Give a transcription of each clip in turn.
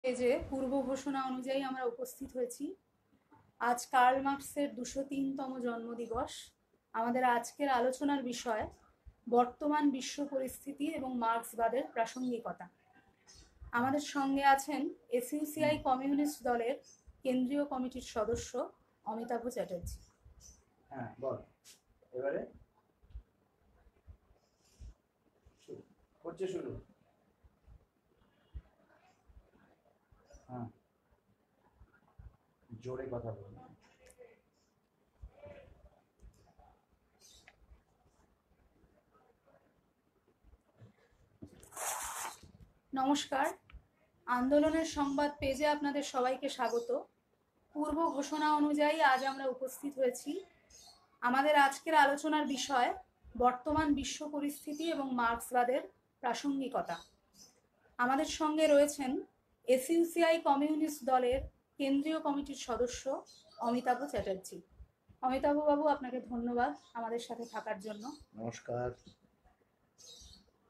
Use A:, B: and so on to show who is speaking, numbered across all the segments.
A: এই যে পূর্ব ঘোষণা অনুযায়ী আমরা উপস্থিত হয়েছি। আজ কার্ল মার্কসের 203তম জন্মদিবস। আমাদের আজকের আলোচনার বিষয় বর্তমান বিশ্ব পরিস্থিতি এবং মার্ক্সবাদের প্রাসঙ্গিকতা। আমাদের সঙ্গে আছেন এসইউসিআই কমিউনিস্ট দলের কেন্দ্রীয় কমিটির সদস্য অমিতাভ চ্যাটার্জি।
B: হ্যাঁ, বল এবারে শুরু। হ্যাঁ, জোরে কথা বল।
A: নমস্কার, আন্দোলনের সংবাদ পেজে আপনাদের সবাইকে স্বাগত। পূর্ব ঘোষণা অনুযায়ী আজ আমরা উপস্থিত হয়েছি। আমাদের আজকের আলোচনার বিষয় বর্তমান বিশ্ব পরিস্থিতি এবং মার্ক্সবাদের প্রাসঙ্গিকতা। আমাদের সঙ্গে রয়েছেন এসইউসিআই কমিউনিস্ট দলের কেন্দ্রীয় কমিটির সদস্য অমিতাভ চ্যাটার্জি। অমিতাভ বাবু, আপনাকে ধন্যবাদ আমাদের সাথে থাকার জন্য।
B: নমস্কার।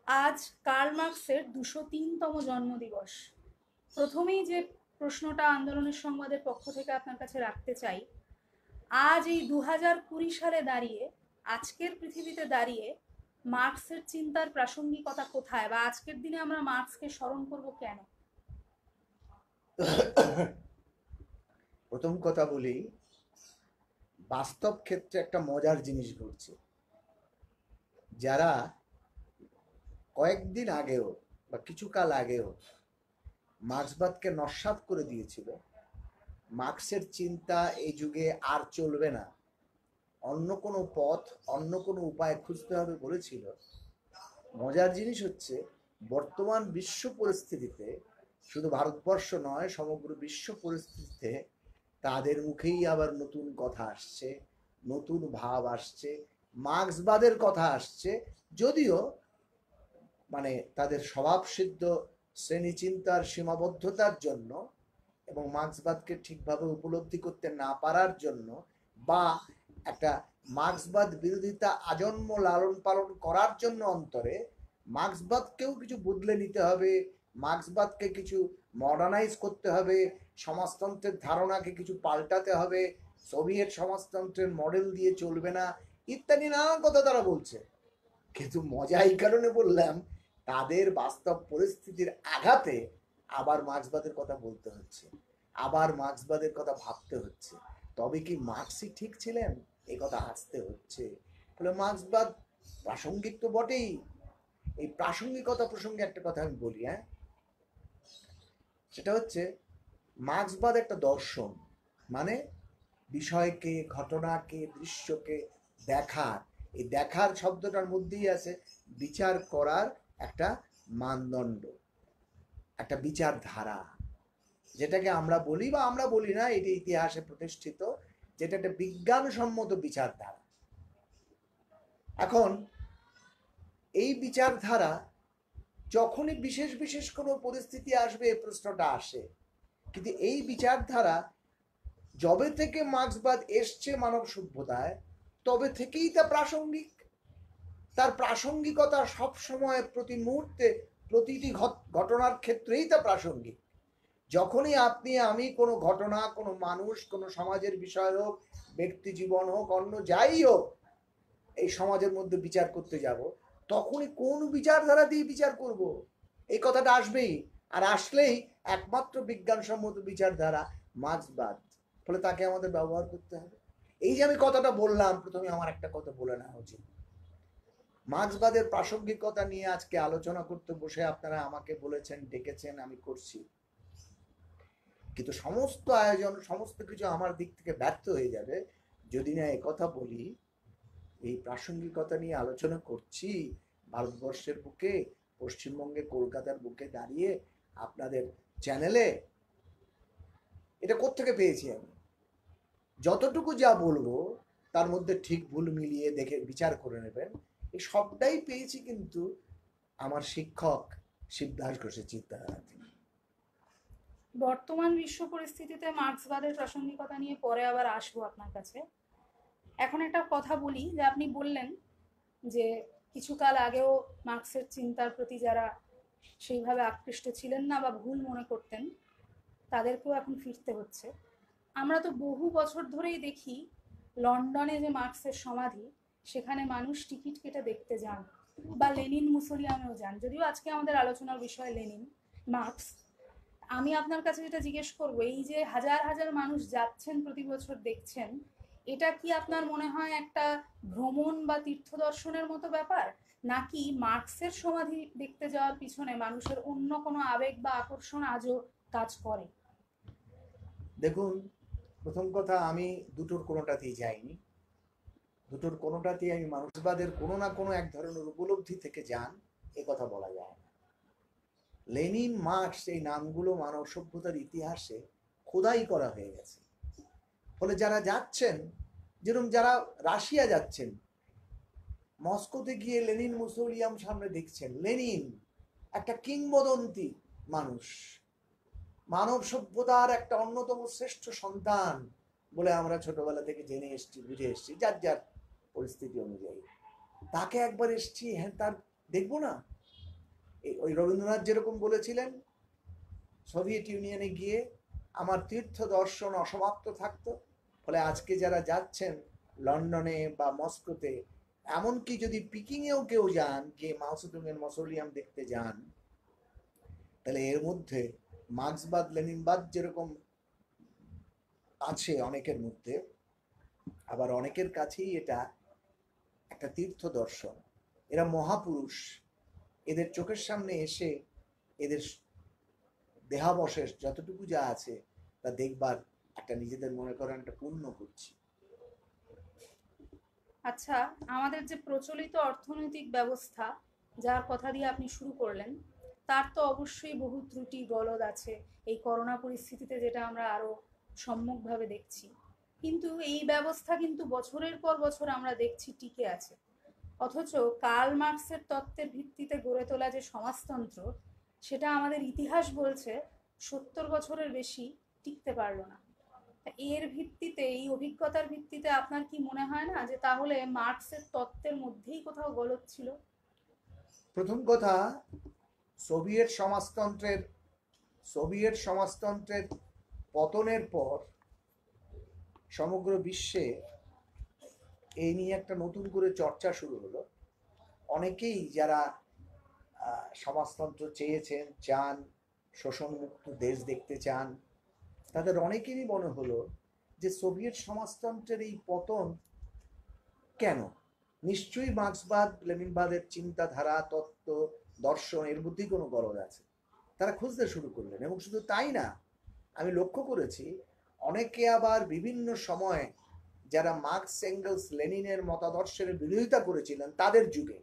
A: আজ কার্ল মার্কসের 203তম জন্মদিবস। প্রথমেই যে প্রশ্নটা আন্দোলনের সংবাদের পক্ষ থেকে আপনার কাছে রাখতে চাই, আজ এই 2020 সালে দাঁড়িয়ে, আজকের পৃথিবীতে দাঁড়িয়ে মার্কসের চিন্তার প্রাসঙ্গিকতা কোথায়, বা আজকের দিনে আমরা মার্কসকে স্মরণ করব কেন?
B: প্রথম কথা বলি, বাস্তব ক্ষেত্রে একটা মজার জিনিস ঘটছে। যারা কয়েকদিন আগেও বা কিছুকাল আগেও মার্ক্সবাদকে নস্যাৎ করে দিয়েছিল, মার্ক্সের চিন্তা এই যুগে আর চলবে না, অন্য কোনো পথ, অন্য কোনো উপায় খুঁজতে হবে বলেছিল, মজার জিনিস হচ্ছে বর্তমান বিশ্ব পরিস্থিতিতে, শুধু ভারতবর্ষ নয়, সমগ্র বিশ্ব পরিস্থিতিতে তাদের মুখেই আবার নতুন কথা আসছে, নতুন ভাব আসছে, মার্ক্সবাদের কথা আসছে। যদিও মানে তাদের স্বভাবসিদ্ধ শ্রেণীচিন্তার সীমাবদ্ধতার জন্য এবং মার্ক্সবাদকে ঠিকভাবে উপলব্ধি করতে না পারার জন্য, বা একটা মার্ক্সবাদ বিরোধিতা আজন্ম লালন পালন করার জন্য অন্তরে মার্ক্সবাদকেও কিছু বদলে নিতে হবে, মার্ক্সবাদকে কিছু মডার্নাইজ করতে হবে, সমাজতন্ত্রের ধারণাকে কিছু পাল্টাতে হবে, সোভিয়েত সমাজতন্ত্রের মডেল দিয়ে চলবে না, ইত্যাদি নানান কথা তারা বলছে। কিন্তু মজা এই কারণে বললাম, তাদের বাস্তব পরিস্থিতির আঘাতে আবার মার্ক্সবাদের কথা বলতে হচ্ছে, আবার মার্ক্সবাদের কথা ভাবতে হচ্ছে। তবে কি মার্ক্সই ঠিক ছিলেন, এই কথা হাসতে হচ্ছে। তাহলে মার্ক্সবাদ প্রাসঙ্গিক তো বটেই। এই প্রাসঙ্গিকতা প্রসঙ্গে একটা কথা আমি বলি। সেটা হচ্ছে, মার্ক্সবাদ একটা দর্শন, মানে বিষয়কে, ঘটনাকে, দৃশ্যকে দেখার, এই দেখার শব্দটার মধ্যেই আছে বিচার করার একটা মানদণ্ড, একটা বিচারধারা, যেটাকে আমরা বলি বা আমরা বলি না, এটি ইতিহাসে প্রতিষ্ঠিত, যেটা একটা বিজ্ঞানসম্মত বিচারধারা। এখন এই বিচারধারা যখনই বিশেষ বিশেষ কোনো পরিস্থিতি আসবে, এই প্রশ্নটা আসে। কিন্তু এই বিচারধারা যবে থেকে মার্ক্সবাদ এসছে মানব সভ্যতায়, তবে থেকেই তা প্রাসঙ্গিক। তার প্রাসঙ্গিকতা সবসময়, প্রতি মুহূর্তে, প্রতিটি ঘটনার ক্ষেত্রেই তা প্রাসঙ্গিক। যখনই আপনি আমি কোনো ঘটনা, কোনো মানুষ, কোনো সমাজের বিষয় হোক, ব্যক্তি জীবন হোক, অন্য যাই হোক, এই সমাজের মধ্যে বিচার করতে যাব, তখনই কোন বিচারধারা দিয়ে বিচার করব, এই কথাটা আসবেই। আর আসলেই একমাত্র বিজ্ঞানসম্মত বিচারধারা মার্ক্সবাদ। ফলে তাকে আমাদের ব্যবহার করতে হবে। এই যে আমি কথাটা বললাম, প্রথমে আমার একটা কথা বলে নেওয়া উচিত। মার্ক্সবাদের প্রাসঙ্গিকতা নিয়ে আজকে আলোচনা করতে বসে আপনারা আমাকে বলেছেন, ডেকেছেন, আমি করছি। কিন্তু সমস্ত আয়োজন, সমস্ত কিছু আমার দিক থেকে ব্যর্থ হয়ে যাবে যদি না একথা বলি, এই প্রাসঙ্গিকতা নিয়ে আলোচনা করছি ভারতবর্ষের বুকে, পশ্চিমবঙ্গে, কলকাতার বুকে দাঁড়িয়ে আপনাদের চ্যানেলে। এটা কোত্থেকে পেয়েছি আমি? যতটুকু যা বলবো তার মধ্যে ঠিক ভুল মিলিয়ে দেখে বিচার করে নেবেন। এই সবটাই পেয়েছি কিন্তু আমার শিক্ষক শিবদাস ঘোষের চিন্তাধারা থেকে।
A: বর্তমান বিশ্ব পরিস্থিতিতে মার্ক্সবাদের প্রাসঙ্গিকতা নিয়ে পরে আবার আসবো আপনার কাছে। এখন একটা কথা বলি, যে আপনি বললেন যে কিছুকাল আগেও মার্ক্সের চিন্তার প্রতি যারা সেইভাবে আকৃষ্ট ছিলেন না বা ভুল মনে করতেন, তাদেরকেও এখন ফিরতে হচ্ছে। আমরা তো বহু বছর ধরেই দেখি লন্ডনে যে মার্কসের সমাধি, সেখানে মানুষ টিকিট কেটে দেখতে যান, বা লেনিন মুসোলিয়ামেও যান, যদিও আজকে আমাদের আলোচনার বিষয় লেনিন, মার্কস। আমি আপনার কাছে যেটা জিজ্ঞেস করবো, এই যে হাজার হাজার মানুষ যাচ্ছেন প্রতি বছর দেখছেন, এটা কি আপনার মনে হয় একটা ভ্রমণ বা তীর্থ দর্শনের মতো ব্যাপার, নাকি মার্কসের সমাধি দেখতে যাওয়ার পিছনে মানুষের অন্য কোনো আবেগ বা আকর্ষণ আজও কাজ করে?
B: দেখুন, প্রথম কথা, আমি দুটোর কোনোটাতেই যাইনি। দুটোর কোনোটাতেই আমি মানুষবাদের কোনো না কোনো এক ধরনের উপলব্ধি থেকে যান এ কথা বলা যায় না। লেনিন, মার্কস এই নামগুলো মানব সভ্যতার ইতিহাসে খোদাই করা হয়ে গেছে। ফলে যারা যাচ্ছেন, যেরকম যারা রাশিয়া যাচ্ছেন, মস্কোতে গিয়ে লেনিন মুসোলিয়াম সামনে দেখছেন। লেনিন একটা কিংবদন্তি মানুষ, মানব সভ্যতার একটা অন্যতম শ্রেষ্ঠ সন্তান বলে আমরা ছোটবেলা থেকে জেনে এসছি, বুঝে এসছি, যার যার পরিস্থিতি অনুযায়ী। তাকে একবার এসছি, হ্যাঁ, তার দেখবো না? ওই রবীন্দ্রনাথ যেরকম বলেছিলেন, সোভিয়েত ইউনিয়নে গিয়ে আমার তীর্থ দর্শন অসমাপ্ত থাকতো। ফলে আজকে যারা যাচ্ছেন লন্ডনে বা মস্কোতে, এমনকি যদি পিকিংয়েও কেউ যান, গিয়ে মাওসেতুংয়ের মসোলিয়াম দেখতে যান, তাহলে এর মধ্যে মার্ক্সবাদ লেনিনবাদ যেরকম আছে অনেকের মধ্যে, আবার অনেকের কাছেই এটা একটা তীর্থ দর্শন। এরা মহাপুরুষ, এদের চোখের সামনে এসে এদের দেহাবশেষ যতটুকু যা আছে তা দেখবার একটা নিজেদের মনে করেন একটা পুণ্য করছি।
A: আচ্ছা, আমাদের যে প্রচলিত অর্থনৈতিক ব্যবস্থা, যার কথা দিয়ে আপনি শুরু করলেন, তার তো অবশ্যই বহু ত্রুটি গলদ আছে, এই করোনা পরিস্থিতিতে যেটা আমরা আরো সম্মুখভাবে দেখছি। কিন্তু এই ব্যবস্থা কিন্তু বছরের পর বছর আমরা দেখছি টিকে আছে। অথচ কার্ল মার্কসের তত্ত্বের ভিত্তিতে গড়ে তোলা যে সমাজতন্ত্র, সেটা আমাদের ইতিহাস বলছে 70 বছরের বেশি টিকতে পারলো না। এর ভিত্তিতে, এই অভিজ্ঞতার ভিত্তিতে আপনার কি মনে হয় না যে তাহলে মার্কসের তত্ত্বের মধ্যেই কোথাও গলদ ছিল?
B: প্রথম কথা, সোভিয়েত সমাজতন্ত্রের পতনের পর সমগ্র বিশ্বে এই নিয়ে একটা নতুন করে চর্চা শুরু হলো। অনেকেই যারা সমাজতন্ত্র চেয়েছেন, চান, শোষণমুক্ত দেশ দেখতে চান, তাদের অনেকেরই মনে হলো যে সোভিয়েত সমাজতন্ত্রের এই পতন কেন? নিশ্চয়ই মার্ক্সবাদ লেনিনবাদের চিন্তাধারা, তত্ত্ব, দর্শন এর মধ্যেই কোনো গলদ আছে। তারা খুঁজতে শুরু করলেন, এবং শুধু তাই না, আমি লক্ষ্য করেছি অনেকে আবার বিভিন্ন সময় যারা মার্কস, এঙ্গেলস, লেনিনের মতাদর্শের বিরোধিতা করেছিলেন তাদের যুগে,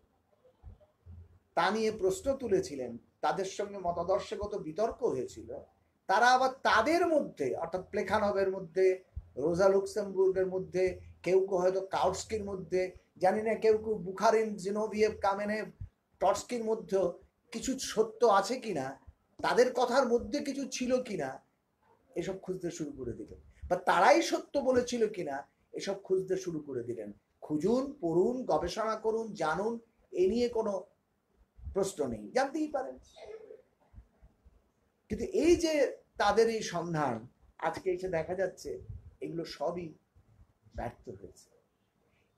B: তা নিয়ে প্রশ্ন তুলেছিলেন, তাদের সঙ্গে মতাদর্শগত বিতর্ক হয়েছিল, তারা আবার তাদের মধ্যে, অর্থাৎ প্লেখানভের মধ্যে, রোজা লুক্সেমবুর্গের মধ্যে, কেউ কেউ হয়তো কাউটস্কির মধ্যে, জানি না কেউ কেউ বুখারিন, জিনোভিয়েভ, কামেনেভ, টটস্কির মধ্যেও কিছু সত্য আছে কিনা, তাদের কথার মধ্যে কিছু ছিল কিনা, এসব খুঁজতে শুরু করে দিলেন। বা তারাই সত্য বলেছিল কিনা এসব খুঁজতে শুরু করে দিলেন। খুঁজুন, পড়ুন, গবেষণা করুন, জানুন, এ নিয়ে কোনো প্রশ্ন নেই, জানতেই পারেন। কিন্তু এই যে তাদের এই সন্ধান, আজকে এসে দেখা যাচ্ছে এগুলো সবই ব্যর্থ হয়েছে।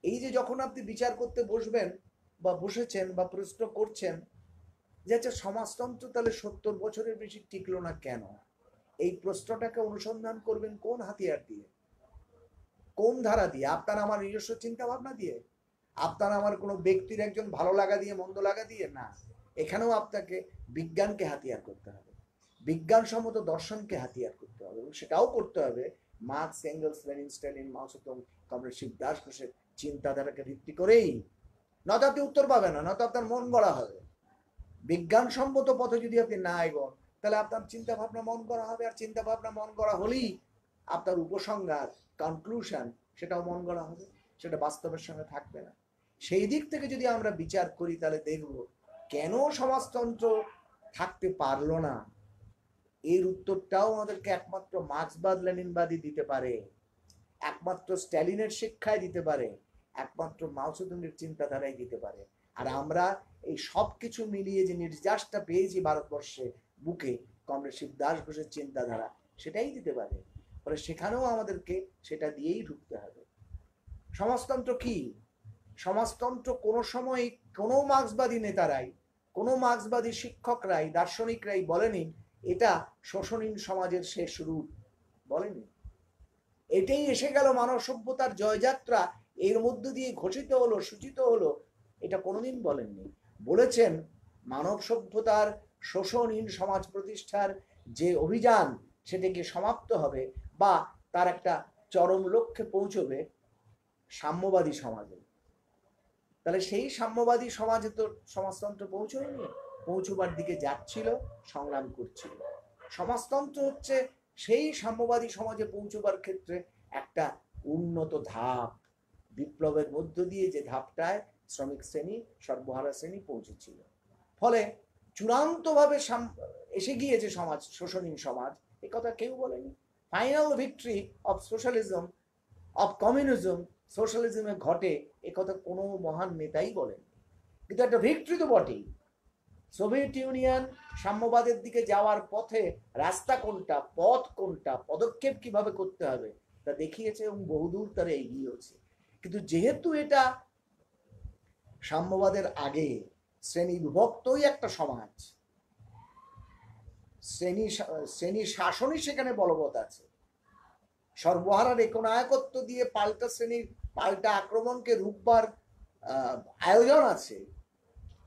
B: এই যে যখন আপনি বিচার করতে বসবেন বা বসেছেন বা প্রশ্ন করছেন যে আচ্ছা, সমাজতন্ত্র তাহলে 70 বছরের বেশি টিকলো না কেন, এই প্রশ্নটাকে অনুসন্ধান করবেন কোন হাতিয়ার দিয়ে, কোন ধারা দিয়ে? আপনার আমার নিজস্ব চিন্তা ভাবনা দিয়ে? আপনার আমার কোনো ব্যক্তির একজন ভালো লাগা দিয়ে, মন্দ লাগা দিয়ে? না, এখানেও আপনাকে বিজ্ঞানকে হাতিয়ার করতে হবে, বিজ্ঞানসম্মত দর্শনকে হাতিয়ার করতে হবে, এবং সেটাও করতে হবে Marx, Engels, Lenin, Stalin, Mao Zedong, comrade Shibdas ঘোষের চিন্তাধারাকে ভিত্তি করেই। নয়তো আপনি উত্তর পাবেন না, নয়তো আপনার মন গড়া হবে। বিজ্ঞানসম্মত পথে যদি আপনি না এগোন, তাহলে আপনার চিন্তা ভাবনা মন করা হবে, আর চিন্তা ভাবনা মন করা হলেই আপনার উপসংহার, কনক্লুশন, সেটাও মন করা হবে, সেটা বাস্তবের সঙ্গে থাকবে না। সেই দিক থেকে যদি আমরা বিচার করি, তাহলে দেখব কেন সমাজতন্ত্র থাকতে পারলো না, এর উত্তরটাও আমাদেরকে একমাত্র মার্ক্সবাদ লেনিনবাদই দিতে পারে, একমাত্র স্ট্যালিনের শিক্ষায় দিতে পারে, একমাত্র মাওসেতুংয়ের চিন্তাধারায় দিতে পারে। আর আমরা এই সব কিছু মিলিয়ে যে নির্যাসটা পেয়েছি ভারতবর্ষে বুকে, কমরেড শিবদাস ঘোষের চিন্তাধারা, সেটাই দিতে পারে। ফলে সেখানেও আমাদেরকে সেটা দিয়েই ঢুকতে হবে। সমাজতন্ত্র কি? সমাজতন্ত্র কোনো সময় কোনো মার্ক্সবাদী নেতারাই, কোনো মার্ক্সবাদী শিক্ষকরাই, দার্শনিকরাই বলেনি এটা শোষণহীন সমাজের শেষ রূপ, বলেনি। এটাই এসে গেল মানব সভ্যতার জয়যাত্রা, এর মধ্য দিয়ে ঘোষিত হলো, সূচিত হলো, এটা কোনোদিন বলেননি। বলেছেন মানব সভ্যতার শোষণহীন সমাজ প্রতিষ্ঠার যে অভিযান সেটাকে সমাপ্ত হবে বা তার একটা চরম লক্ষ্যে পৌঁছবে সাম্যবাদী সমাজে। তাহলে সেই সাম্যবাদী সমাজে তো সমাজতন্ত্র পৌঁছয়নি, পৌঁছবার দিকে যাচ্ছিল, সংগ্রাম করছিল। সমাজতন্ত্র হচ্ছে সেই সাম্যবাদী সমাজে পৌঁছবার ক্ষেত্রে একটা উন্নত ধাপ, বিপ্লবের মধ্য দিয়ে যে ধাপটায় শ্রমিক শ্রেণী, সর্বহারা শ্রেণী পৌঁছেছিল। ফলে চূড়ান্তভাবে এসে গিয়েছে সমাজ, শোষণহীন সমাজ, এ কথা কেউ বলেনি। Final victory of socialism, of communism, সোশ্যালিজমে ঘটে এ কথা কোনো মহান নেতাই বলেন। কিন্তু একটা ভিক্টরি তো বটেই। সোভিয়েত ইউনিয়ন সাম্যবাদের দিকে যাওয়ার পথে রাস্তা কোনটা, পথ কোনটা, পদক্ষেপ কিভাবে করতে হবে তা দেখিয়েছে এবং বহুদূর তারা এগিয়েছে। কিন্তু যেহেতু এটা সাম্যবাদের আগে শ্রেণী বিভক্তই একটা সমাজ, শ্রেণী শাসনই সেখানে বলবৎ আছে, সর্বহারার একনায়কত্ব দিয়ে পাল্টা শ্রেণীর পাল্টা আক্রমণকে রূপবার আয়োজন আছে,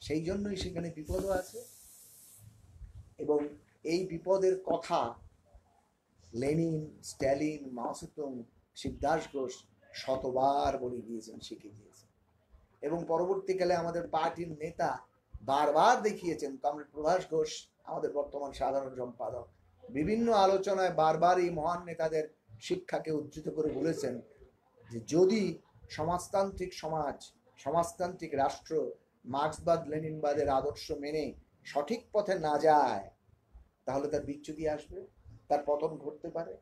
B: সেই জন্যই সেখানে বিপদও আছে। এবং এই বিপদের কথা লেনিন, স্ট্যালিন, মাও সেতুং, শিবদাস ঘোষ শতবার বলে গিয়েছেন, শিখে গিয়েছেন। এবং পরবর্তীকালে আমাদের পার্টির নেতা বারবার দেখিয়েছেন, কমরেড প্রভাস ঘোষ আমাদের বর্তমান সাধারণ সম্পাদক বিভিন্ন আলোচনায় বারবার এই মহান নেতাদের শিক্ষাকে উদ্ধৃত করে বলেছেন যে যদি সমাজতান্ত্রিক সমাজ, সমাজতান্ত্রিক রাষ্ট্র মার্ক্সবাদ লেনিনবাদের আদর্শ মেনে সঠিক পথে না যায় তাহলে তার বিচ্যুতি আসবে, তার পতন ঘটতে পারে।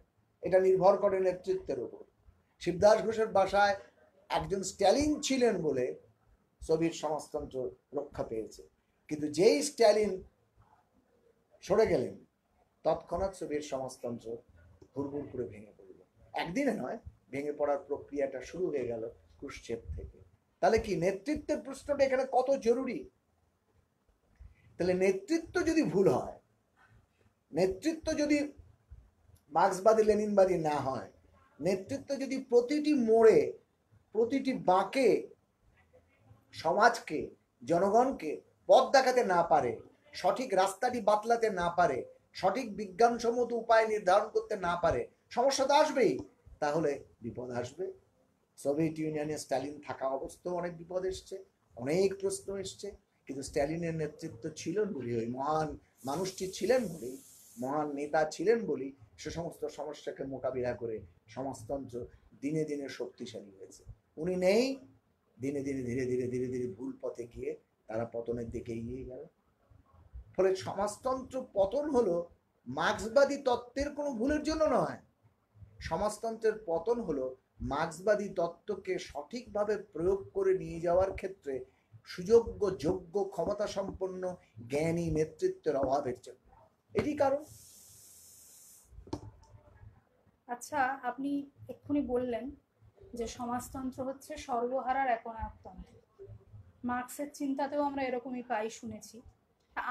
B: এটা নির্ভর করে নেতৃত্বের উপর। শিবদাস ঘোষের বাসায় একজন স্ট্যালিন ছিলেন বলে সোভিয়েত সমাজতন্ত্র রক্ষা পেয়েছে, কিন্তু যেই স্ট্যালিন সরে গেলেন তৎক্ষণাৎ সোভিয়েত সমাজতন্ত্র হুড়মুড় করে ভেঙে পড়ল। একদিনে নয়, ভেঙে পড়ার প্রক্রিয়াটা শুরু হয়ে গেল ক্রুশ্চেভ থেকে। তাহলে কি নেতৃত্বের প্রশ্নটা এখানে কত জরুরি? তাহলে নেতৃত্ব যদি ভুল হয়, নেতৃত্ব যদি মার্ক্সবাদী লেনিনবাদী না হয়, নেতৃত্ব যদি প্রতিটি মোড়ে প্রতিটি বাঁকে সমাজকে, জনগণকে পথ দেখাতে না পারে, সঠিক রাস্তাটি বাতলাতে না পারে, সঠিক বিজ্ঞানসম্মত উপায় নির্ধারণ করতে না পারে, সমস্যা তো আসবেই। তাহলে বিপদ আসবে। সোভিয়েত ইউনিয়নে স্ট্যালিন থাকা অবস্থায় অনেক বিপদ এসছে, অনেক প্রশ্ন এসছে, কিন্তু স্ট্যালিনের নেতৃত্ব ছিল বলেই, ওই মহান মানুষটি ছিলেন বলেই, মহান নেতা ছিলেন বলেই সে সমস্ত সমস্যাকে মোকাবিলা করে সমাজতন্ত্র দিনে দিনে শক্তিশালী হয়েছে। উনি নেই, দিনে দিনে ধীরে ধীরে ধীরে ধীরে ভুল পথে গিয়ে তারা পতনের দিকে এগিয়ে গেল। ফলে সমাজতন্ত্র পতন হলো মার্ক্সবাদী তত্ত্বের কোনো ভুলের জন্য নয়, সমাজতন্ত্রের পতন হলো মার্ক্সবাদী তত্ত্বকে সঠিকভাবে প্রয়োগ করে নিয়ে যাওয়ার ক্ষেত্রে সুযোগ্য, যোগ্য, ক্ষমতা সম্পন্ন জ্ঞানী নেতৃত্বের অভাবের জন্য। এটি কারণ।
A: আচ্ছা, আপনি এক্ষুনি বললেন যে সমাজতন্ত্র হচ্ছে সর্বহারার একনায়কতন্ত্র। মার্ক্সের চিন্তাতেও আমরা এরকমই পাই, শুনেছি।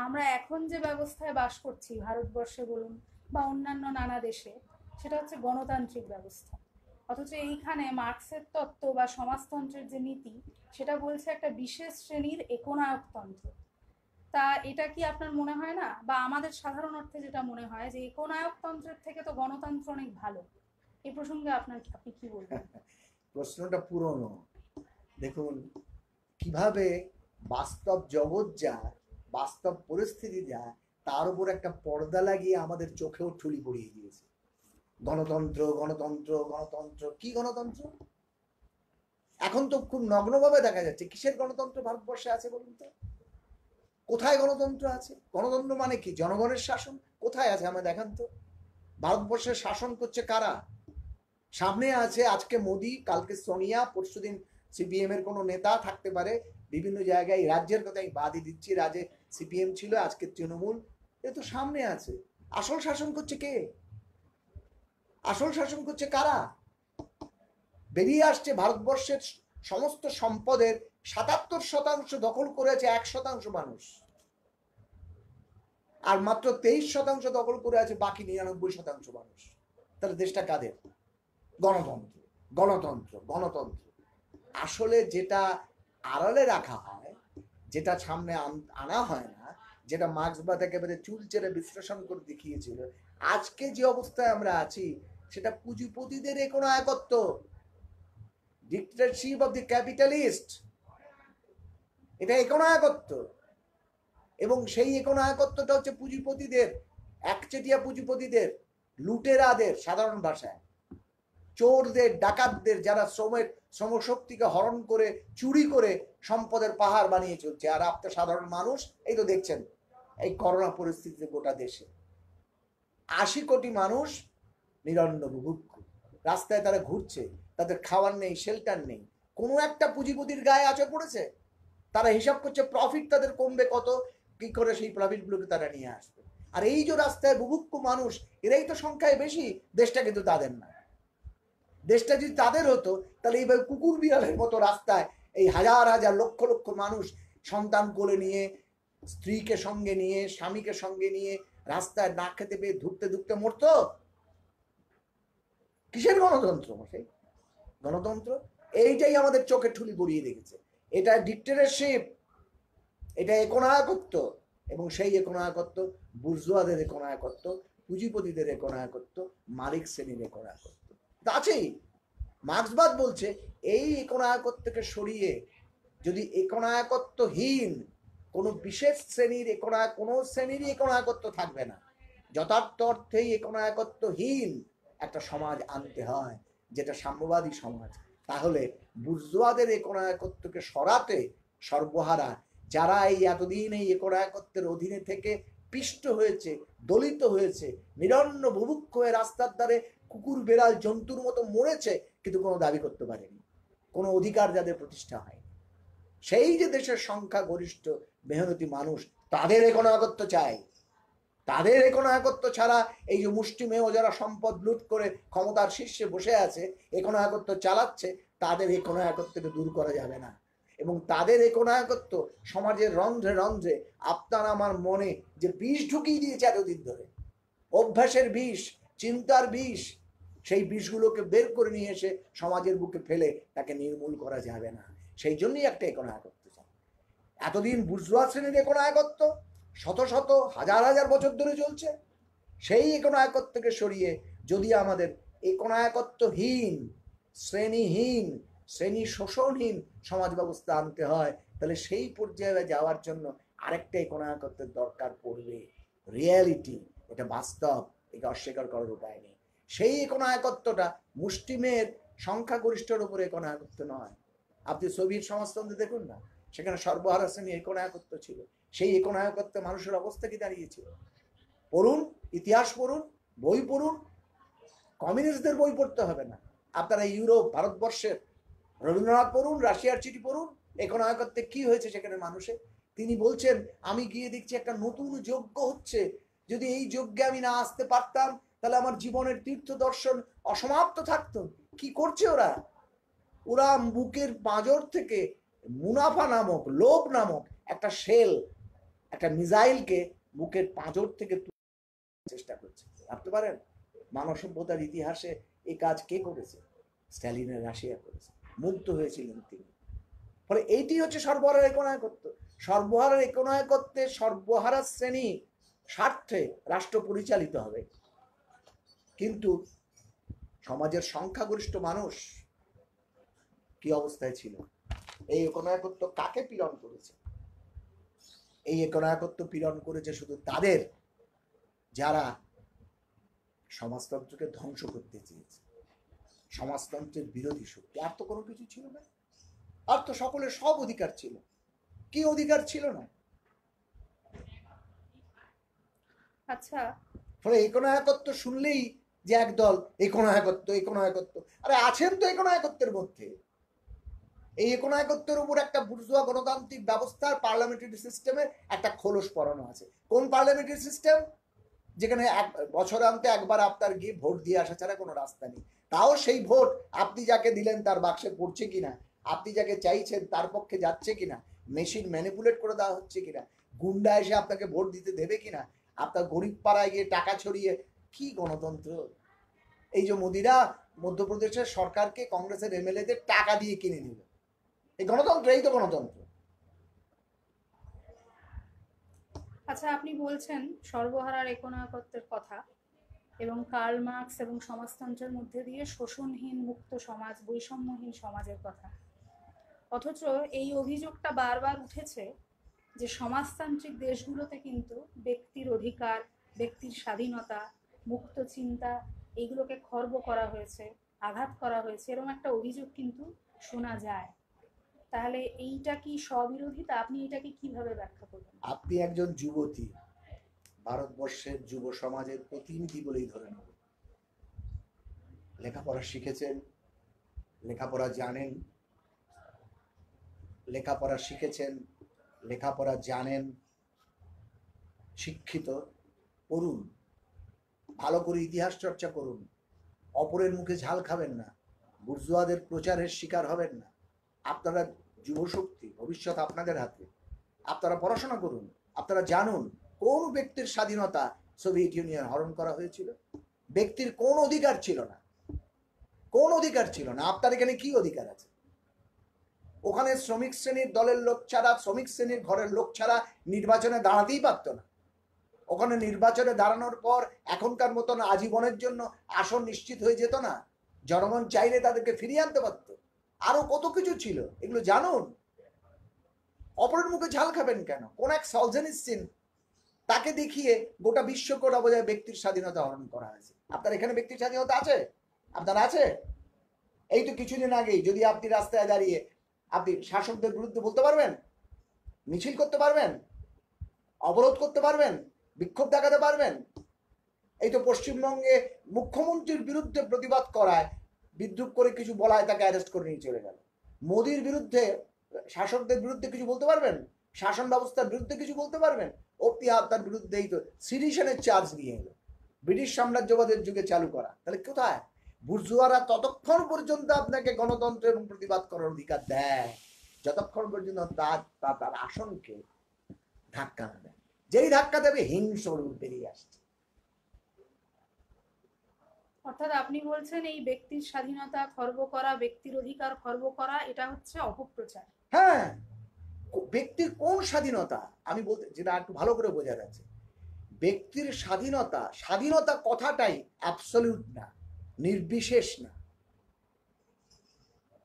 A: আমরা এখন যে ব্যবস্থায় বাস করছি, ভারতবর্ষে বলুন বা অন্যান্য নানা দেশে, সেটা হচ্ছে গণতান্ত্রিক ব্যবস্থা। অথচ এইখানে মার্ক্সের তত্ত্ব বা সমাজতন্ত্রের যে নীতি সেটা বলছে একটা বিশেষ শ্রেণীর একনায়কতন্ত্র। তা এটা কি আপনার মনে হয় না, বা আমাদের সাধারণ অর্থে যেটা মনে হয় যে একনায়কতন্ত্রের থেকে তো গণতন্ত্র অনেক ভালো? এই প্রসঙ্গে আপনি কি বলবেন?
B: প্রশ্নটা পুরনো। দেখুন কিভাবে বাস্তব জগৎ যা, বাস্তব পরিস্থিতি যা, তার উপর একটা পর্দা লাগিয়ে আমাদের চোখেও ঠুলি পড়িয়ে দিয়েছে। গণতন্ত্র, গণতন্ত্র, গণতন্ত্র। কি গণতন্ত্র? এখন তো খুব নগ্নভাবে দেখা যাচ্ছে কিসের গণতন্ত্র ভারতবর্ষে আছে বলুন তো? কোথায় গণতন্ত্র আছে? গণতন্ত্র মানে কি? জনগণের শাসন কোথায় আছে? আমরা দেখান তো। ভারতবর্ষের শাসন করছে কারা? সামনে আছে আজকে মোদি, কালকে সোনিয়া, পরশুদিন সিপিএম এর কোনো নেতা থাকতে পারে। বিভিন্ন জায়গায় রাজ্যের কথা আমি বাদই দিচ্ছি, রাজ্যে সিপিএম ছিল, আজকে তৃণমূল। এ তো সামনে আছে। আসল শাসন করছে কে? আসল শাসন করছে কারা? বেরিয়ে আসছে ভারতবর্ষের সমস্ত সম্পদের ৭৭% দখল করেছে 1% মানুষ, আর মাত্র 23% দখল করে আছে বাকি 99% মানুষ। তাহলে দেশটা কাদের? গণতন্ত্র, গণতন্ত্র, গণতন্ত্র। আসলে যেটা আড়ালে রাখা হয়, যেটা সামনে আনা হয় না, যেটা মার্ক্সবাদ একেবারে চুল চেরে বিশ্লেষণ করে দেখিয়েছিল, আজকে যে অবস্থায় আমরা আছি সেটা পুঁজিপতিদের একনায়কত্ব, ডিক্টেটরশিপ অফ দি ক্যাপিটালিস্ট, এটা একনায়কত্ব। এবং সেই একনায়কত্বটা হচ্ছে পুঁজিপতিদের, একচেটিয়া পুঁজিপতিদের, লুটেরাদের, সাধারণ ভাষায় চোরদের, ডাকাতদের, যারা শ্রমশক্তিকে হরণ করে চুরি করে সম্পদের পাহাড় বানিয়ে চলছে। আর আপনার সাধারণ মানুষ এই তো দেখছেন এই করোনা পরিস্থিতিতে গোটা দেশে ৮০ কোটি মানুষ নিরন্ন বুভুক্ষ, রাস্তায় তারা ঘুরছে, তাদের খাওয়ার নেই, শেল্টার নেই। কোনো একটা পুঁজিপতির গায়ে আঁচড় পড়েছে? তারা হিসাব করছে প্রফিট তাদের কমবে কত, কি করে সেই প্রফিটগুলোকে তারা নিয়ে আসবে। আর এই যে রাস্তায় বুভুক্ষ মানুষ, এরাই তো সংখ্যায় বেশি, দেশটা কিন্তু তাদের না। দেশটা যদি তাদের হতো তাহলে এইভাবে কুকুর বিড়ালের মতো রাস্তায় এই হাজার হাজার লক্ষ লক্ষ মানুষ সন্তান কোলে নিয়ে, স্ত্রীকে সঙ্গে নিয়ে, স্বামীকে সঙ্গে নিয়ে রাস্তায় না খেতে পেয়ে ধুকতে ধুকতে মরতো। কিসের গণতন্ত্র? সেই গণতন্ত্র এইটাই আমাদের চোখে ঠুলি গড়িয়ে রেখেছে। এটা ডিক্টেটরশিপ, এটা একনায়কত্ব। এবং সেই একনায়কত্ব বুর্জোয়াদের একনায়কত্ব, পুঁজিপতিদের একনায়কত্ব, মালিক শ্রেণীর একনায়কত্ব আছেই। মার্ক্সবাদ বলছে এই একনায়কত্বকে সরিয়ে যদি একনায়কত্বহীন কোনো বিশেষ শ্রেণীর কোনো শ্রেণীরই একনায়কত্ব থাকবে না, যথার্থ অর্থেই একনায়কত্বহীন একটা সমাজ আনতে হয়, যেটা সাম্যবাদী সমাজ, তাহলে বুর্জোয়াদের একনায়কত্বকে সরাতে সর্বহারা যারা এই এতদিন এই একনায়কত্বের অধীনে থেকে পিষ্ট হয়েছে, দলিত হয়েছে, নিরন্ন বুভুক্ষ হয়ে রাস্তার ধারে কুকুর বেড়াল জন্তুর মতো মরেছে, কিন্তু কোনো দাবি করতে পারেনি, কোনো অধিকার যাদের প্রতিষ্ঠা হয়, সেই যে দেশের সংখ্যা গরিষ্ঠ মেহনতি মানুষ, তাদের একনায়কত্ব চাই। তাদের একনায়কত্ব ছাড়া এই যে মুষ্টিমেয় যারা সম্পদ লুট করে ক্ষমতার শীর্ষে বসে আছে, একনায়কত্ব চালাচ্ছে, তাদের একনায়কত্বকে দূর করা যাবে না। এবং তাদের একনায়কত্ব সমাজের রন্ধ্রে রন্ধ্রে আপনার আমার মনে যে বিষ ঢুকিয়ে দিয়েছে এতদিন ধরে, অভ্যাসের বিষ, চিন্তার বিষ, সেই বিষগুলোকে বের করে নিয়ে এসে সমাজের বুকে ফেলে তাকে নির্মূল করা যাবে না। সেই জন্যই একটা একনায়কত্ব চাই। এতদিন বুর্জোয়া শ্রেণীর একনায়কত্ব শত শত হাজার হাজার বছর ধরে চলছে, সেই একনায়কত্বকে সরিয়ে যদি আমাদের একনায়কত্বহীন, শ্রেণীহীন, শ্রেণী শোষণহীন সমাজ ব্যবস্থা আনতে হয়, তাহলে সেই পর্যায়ে যাওয়ার জন্য আরেকটা একনায়কত্বের দরকার পড়বে। রিয়ালিটি, এটা বাস্তব, এটা অস্বীকার করার উপায় নেই। সেই একনায়কত্বটা মুষ্টিমের সংখ্যাগরিষ্ঠের উপরে একনায়কত্ব নয়। আপনি সোভিয়েত সমাজতন্ত্রে দেখুন না, সেখানে সর্বহারা শ্রেণী একনায়কত্ব ছিল। সেই একনায়কত্বে মানুষের অবস্থা কি দাঁড়িয়েছিল পড়ুন, ইতিহাস পড়ুন, বই পড়ুন। কমিউনিস্টদের বই পড়তে হবে না, আপনারা ইউরোপ, ভারতবর্ষের রবীন্দ্রনাথ পড়ুন, রাশিয়ার চিঠি পড়ুন, একনায়কত্বে কি হয়েছে সেখানে মানুষের। তিনি বলছেন আমি গিয়ে দেখছি একটা নতুন যজ্ঞ হচ্ছে, যদি এই যজ্ঞে আমি না আসতে পারতাম তাহলে আমার জীবনের তীর্থ দর্শন অসমাপ্ত থাকতো। কি করছে ওরা? ওরা বুকের পাঁজর থেকে মুনাফা নামক, লোভ নামক একটা শেল, একটা মিসাইলকে বুকের পাঁজর থেকে চেষ্টা করছে। ভাবতে পারেন মানব সভ্যতার ইতিহাসে এই কাজ কে করেছে? স্ট্যালিনের রাশিয়া করেছে। মুগ্ধ হয়েছিলেন তিনি। ফলে এইটি হচ্ছে সর্বহারার একনায়কত্ব। সর্বহারার একনায়কত্বে সর্বহারা শ্রেণী স্বার্থে রাষ্ট্র পরিচালিত হবে, কিন্তু সমাজের সংখ্যাগরিষ্ঠ মানুষ কি অবস্থায় ছিল? এই একনায়কত্ব কাকে পীড়ন করেছে? এই একনায়কত্ব পীড়ন করেছে শুধু তাদের যারা সমাজতন্ত্রকে ধ্বংস করতে চেয়েছে, সমাজতন্ত্রের বিরোধী শক্তি। আর তো কোনো কিছু ছিল না, আর তো সকলের সব অধিকার ছিল। কি অধিকার ছিল না?
A: আচ্ছা,
B: ফলে একনায়কত্ব শুনলেই যে একদল একনায়কত্ব, একনায়কত্ব, আরে আছেন তো একনায়কত্বের মধ্যে। এই একনায়কত্বের উপর একটা বুর্জোয়া গণতান্ত্রিক ব্যবস্থার পার্লামেন্টারি সিস্টেমের একটা খোলস পরানো আছে। কোন পার্লামেন্টারি সিস্টেম? যেখানে বছরান্তে একবার আপনার গিয়ে ভোট দিয়ে আসা ছাড়া কোনো রাস্তা নেই। তাও সেই ভোট আপনি যাকে দিলেন তার বাক্সে পড়ছে কিনা, আপনি যাকে চাইছেন তার পক্ষে যাচ্ছে কিনা, মেশিন ম্যানিপুলেট করে দেওয়া হচ্ছে কিনা, গুন্ডা এসে আপনাকে ভোট দিতে দেবে কিনা, আপনার গরিব পাড়ায় গিয়ে টাকা ছড়িয়ে, কি গণতন্ত্র? এই যে মোদিরা মধ্যপ্রদেশের সরকারকে কংগ্রেসের এমএলএদের টাকা দিয়ে কিনে নিল, এই গণতন্ত্র? এই তো গণতন্ত্র।
A: আচ্ছা, আপনি বলছেন সর্বহারার একনায়কত্বের কথা এবং কার্ল মার্কস এবং সমাজতন্ত্রের মধ্যে দিয়ে শোষণহীন মুক্ত সমাজ, বৈষম্যহীন সমাজের কথা। অথচ এই অভিযোগটা বারবার উঠেছে যে সমাজতান্ত্রিক দেশগুলোতে কিন্তু ব্যক্তির অধিকার, ব্যক্তির স্বাধীনতা, মুক্ত চিন্তা এইগুলোকে খর্ব করা হয়েছে, আঘাত করা হয়েছে, এরকম একটা অভিযোগ কিন্তু শোনা যায়। তাহলে এইটা কি স্ববিরোধিতা? আপনি এটাকে কিভাবে ব্যাখ্যা করবেন?
B: আপনি একজন যুবতী, ভারতবর্ষের যুব সমাজের প্রতিনিধি বলেই ধরে নেব। লেখাপড়া শিখেছেন, লেখাপড়া জানেন, লেখাপড়া শিখেছেন, লেখাপড়া জানেন, শিক্ষিত। পড়ুন, ভালো করে ইতিহাস চর্চা করুন, অপরের মুখে ঝাল খাবেন না, বুর্জোয়াদের প্রচারের শিকার হবেন না। আপনারা যুবশক্তি, ভবিষ্যৎ আপনাদের হাতে। আপনারা পড়াশোনা করুন, আপনারা জানুন কোন ব্যক্তির স্বাধীনতা সোভিয়েত ইউনিয়ন হরণ করা হয়েছিল। ব্যক্তির কোন অধিকার ছিল না, কোন অধিকার ছিল না। আপনার এখানে কি অধিকার আছে? ওখানে শ্রমিক শ্রেণীর দলের লোক ছাড়া, শ্রমিক শ্রেণীর ঘরের লোক ছাড়া নির্বাচনে দাঁড়াতেই পারত না। ওখানে নির্বাচনে দাঁড়ানোর পর এখনকার মতন আজীবনের জন্য আসন নিশ্চিত হয়ে যেত না। জনগণ চাইলে তাদেরকে ফিরিয়ে আনতে পারত। আরো কত কিছু ছিল, এগুলো জানুন। অপরের মুখে ঝাল খাবেন কেন? কোন এক সলজেনিসিন, তাকে দেখিয়ে গোটা বিশ্বকে ওটা বোঝায় ব্যক্তির স্বাধীনতা হরণ করা হয়েছে। আপনার এখানে ব্যক্তির স্বাধীনতা আছে? আপনার আছে? এই তো কিছুদিন আগেই যদি আপনি রাস্তায় দাঁড়িয়ে আপনি শাসকদের বিরুদ্ধে বলতে পারবেন, মিছিল করতে পারবেন, অবরোধ করতে পারবেন, বিক্ষোভ দেখাতে পারবেন। এই তো পশ্চিমবঙ্গে মুখ্যমন্ত্রীর বিরুদ্ধে প্রতিবাদ করায়, বিদ্রুপ করে কিছু বলায় তাকে অ্যারেস্ট করে নিয়ে চলে গেল। মোদির বিরুদ্ধে, শাসকদের বিরুদ্ধে কিছু বলতে পারবেন? শাসন ব্যবস্থার বিরুদ্ধে কিছু বলতে পারবেন? তার বিরুদ্ধেই তো সিডিশনের চার্জ নিয়ে এলো, ব্রিটিশ সাম্রাজ্যবাদের যুগে চালু করা। তাহলে কোথায়? বুর্জোয়ারা ততক্ষণ পর্যন্ত আপনাকে গণতন্ত্র এবং প্রতিবাদ করার অধিকার দেয় যতক্ষণ পর্যন্ত তার আসনকে ধাক্কা না দেয়। যেই ধাক্কা দেবে হিংস্র রূপ বেরিয়ে আসছে।
A: অর্থাৎ আপনি বলছেন এই ব্যক্তির স্বাধীনতা খর্ব করা, ব্যক্তির অধিকার খর্ব করা, এটা হচ্ছে অপপ্রচার।
B: হ্যাঁ, ব্যক্তির কোন স্বাধীনতা? আমি বলতে, যেটা একটু ভালো করে বোঝা যাচ্ছে, ব্যক্তির স্বাধীনতা, স্বাধীনতা কথাটাই অ্যাবসলিউট না, নির্বিশেষ না।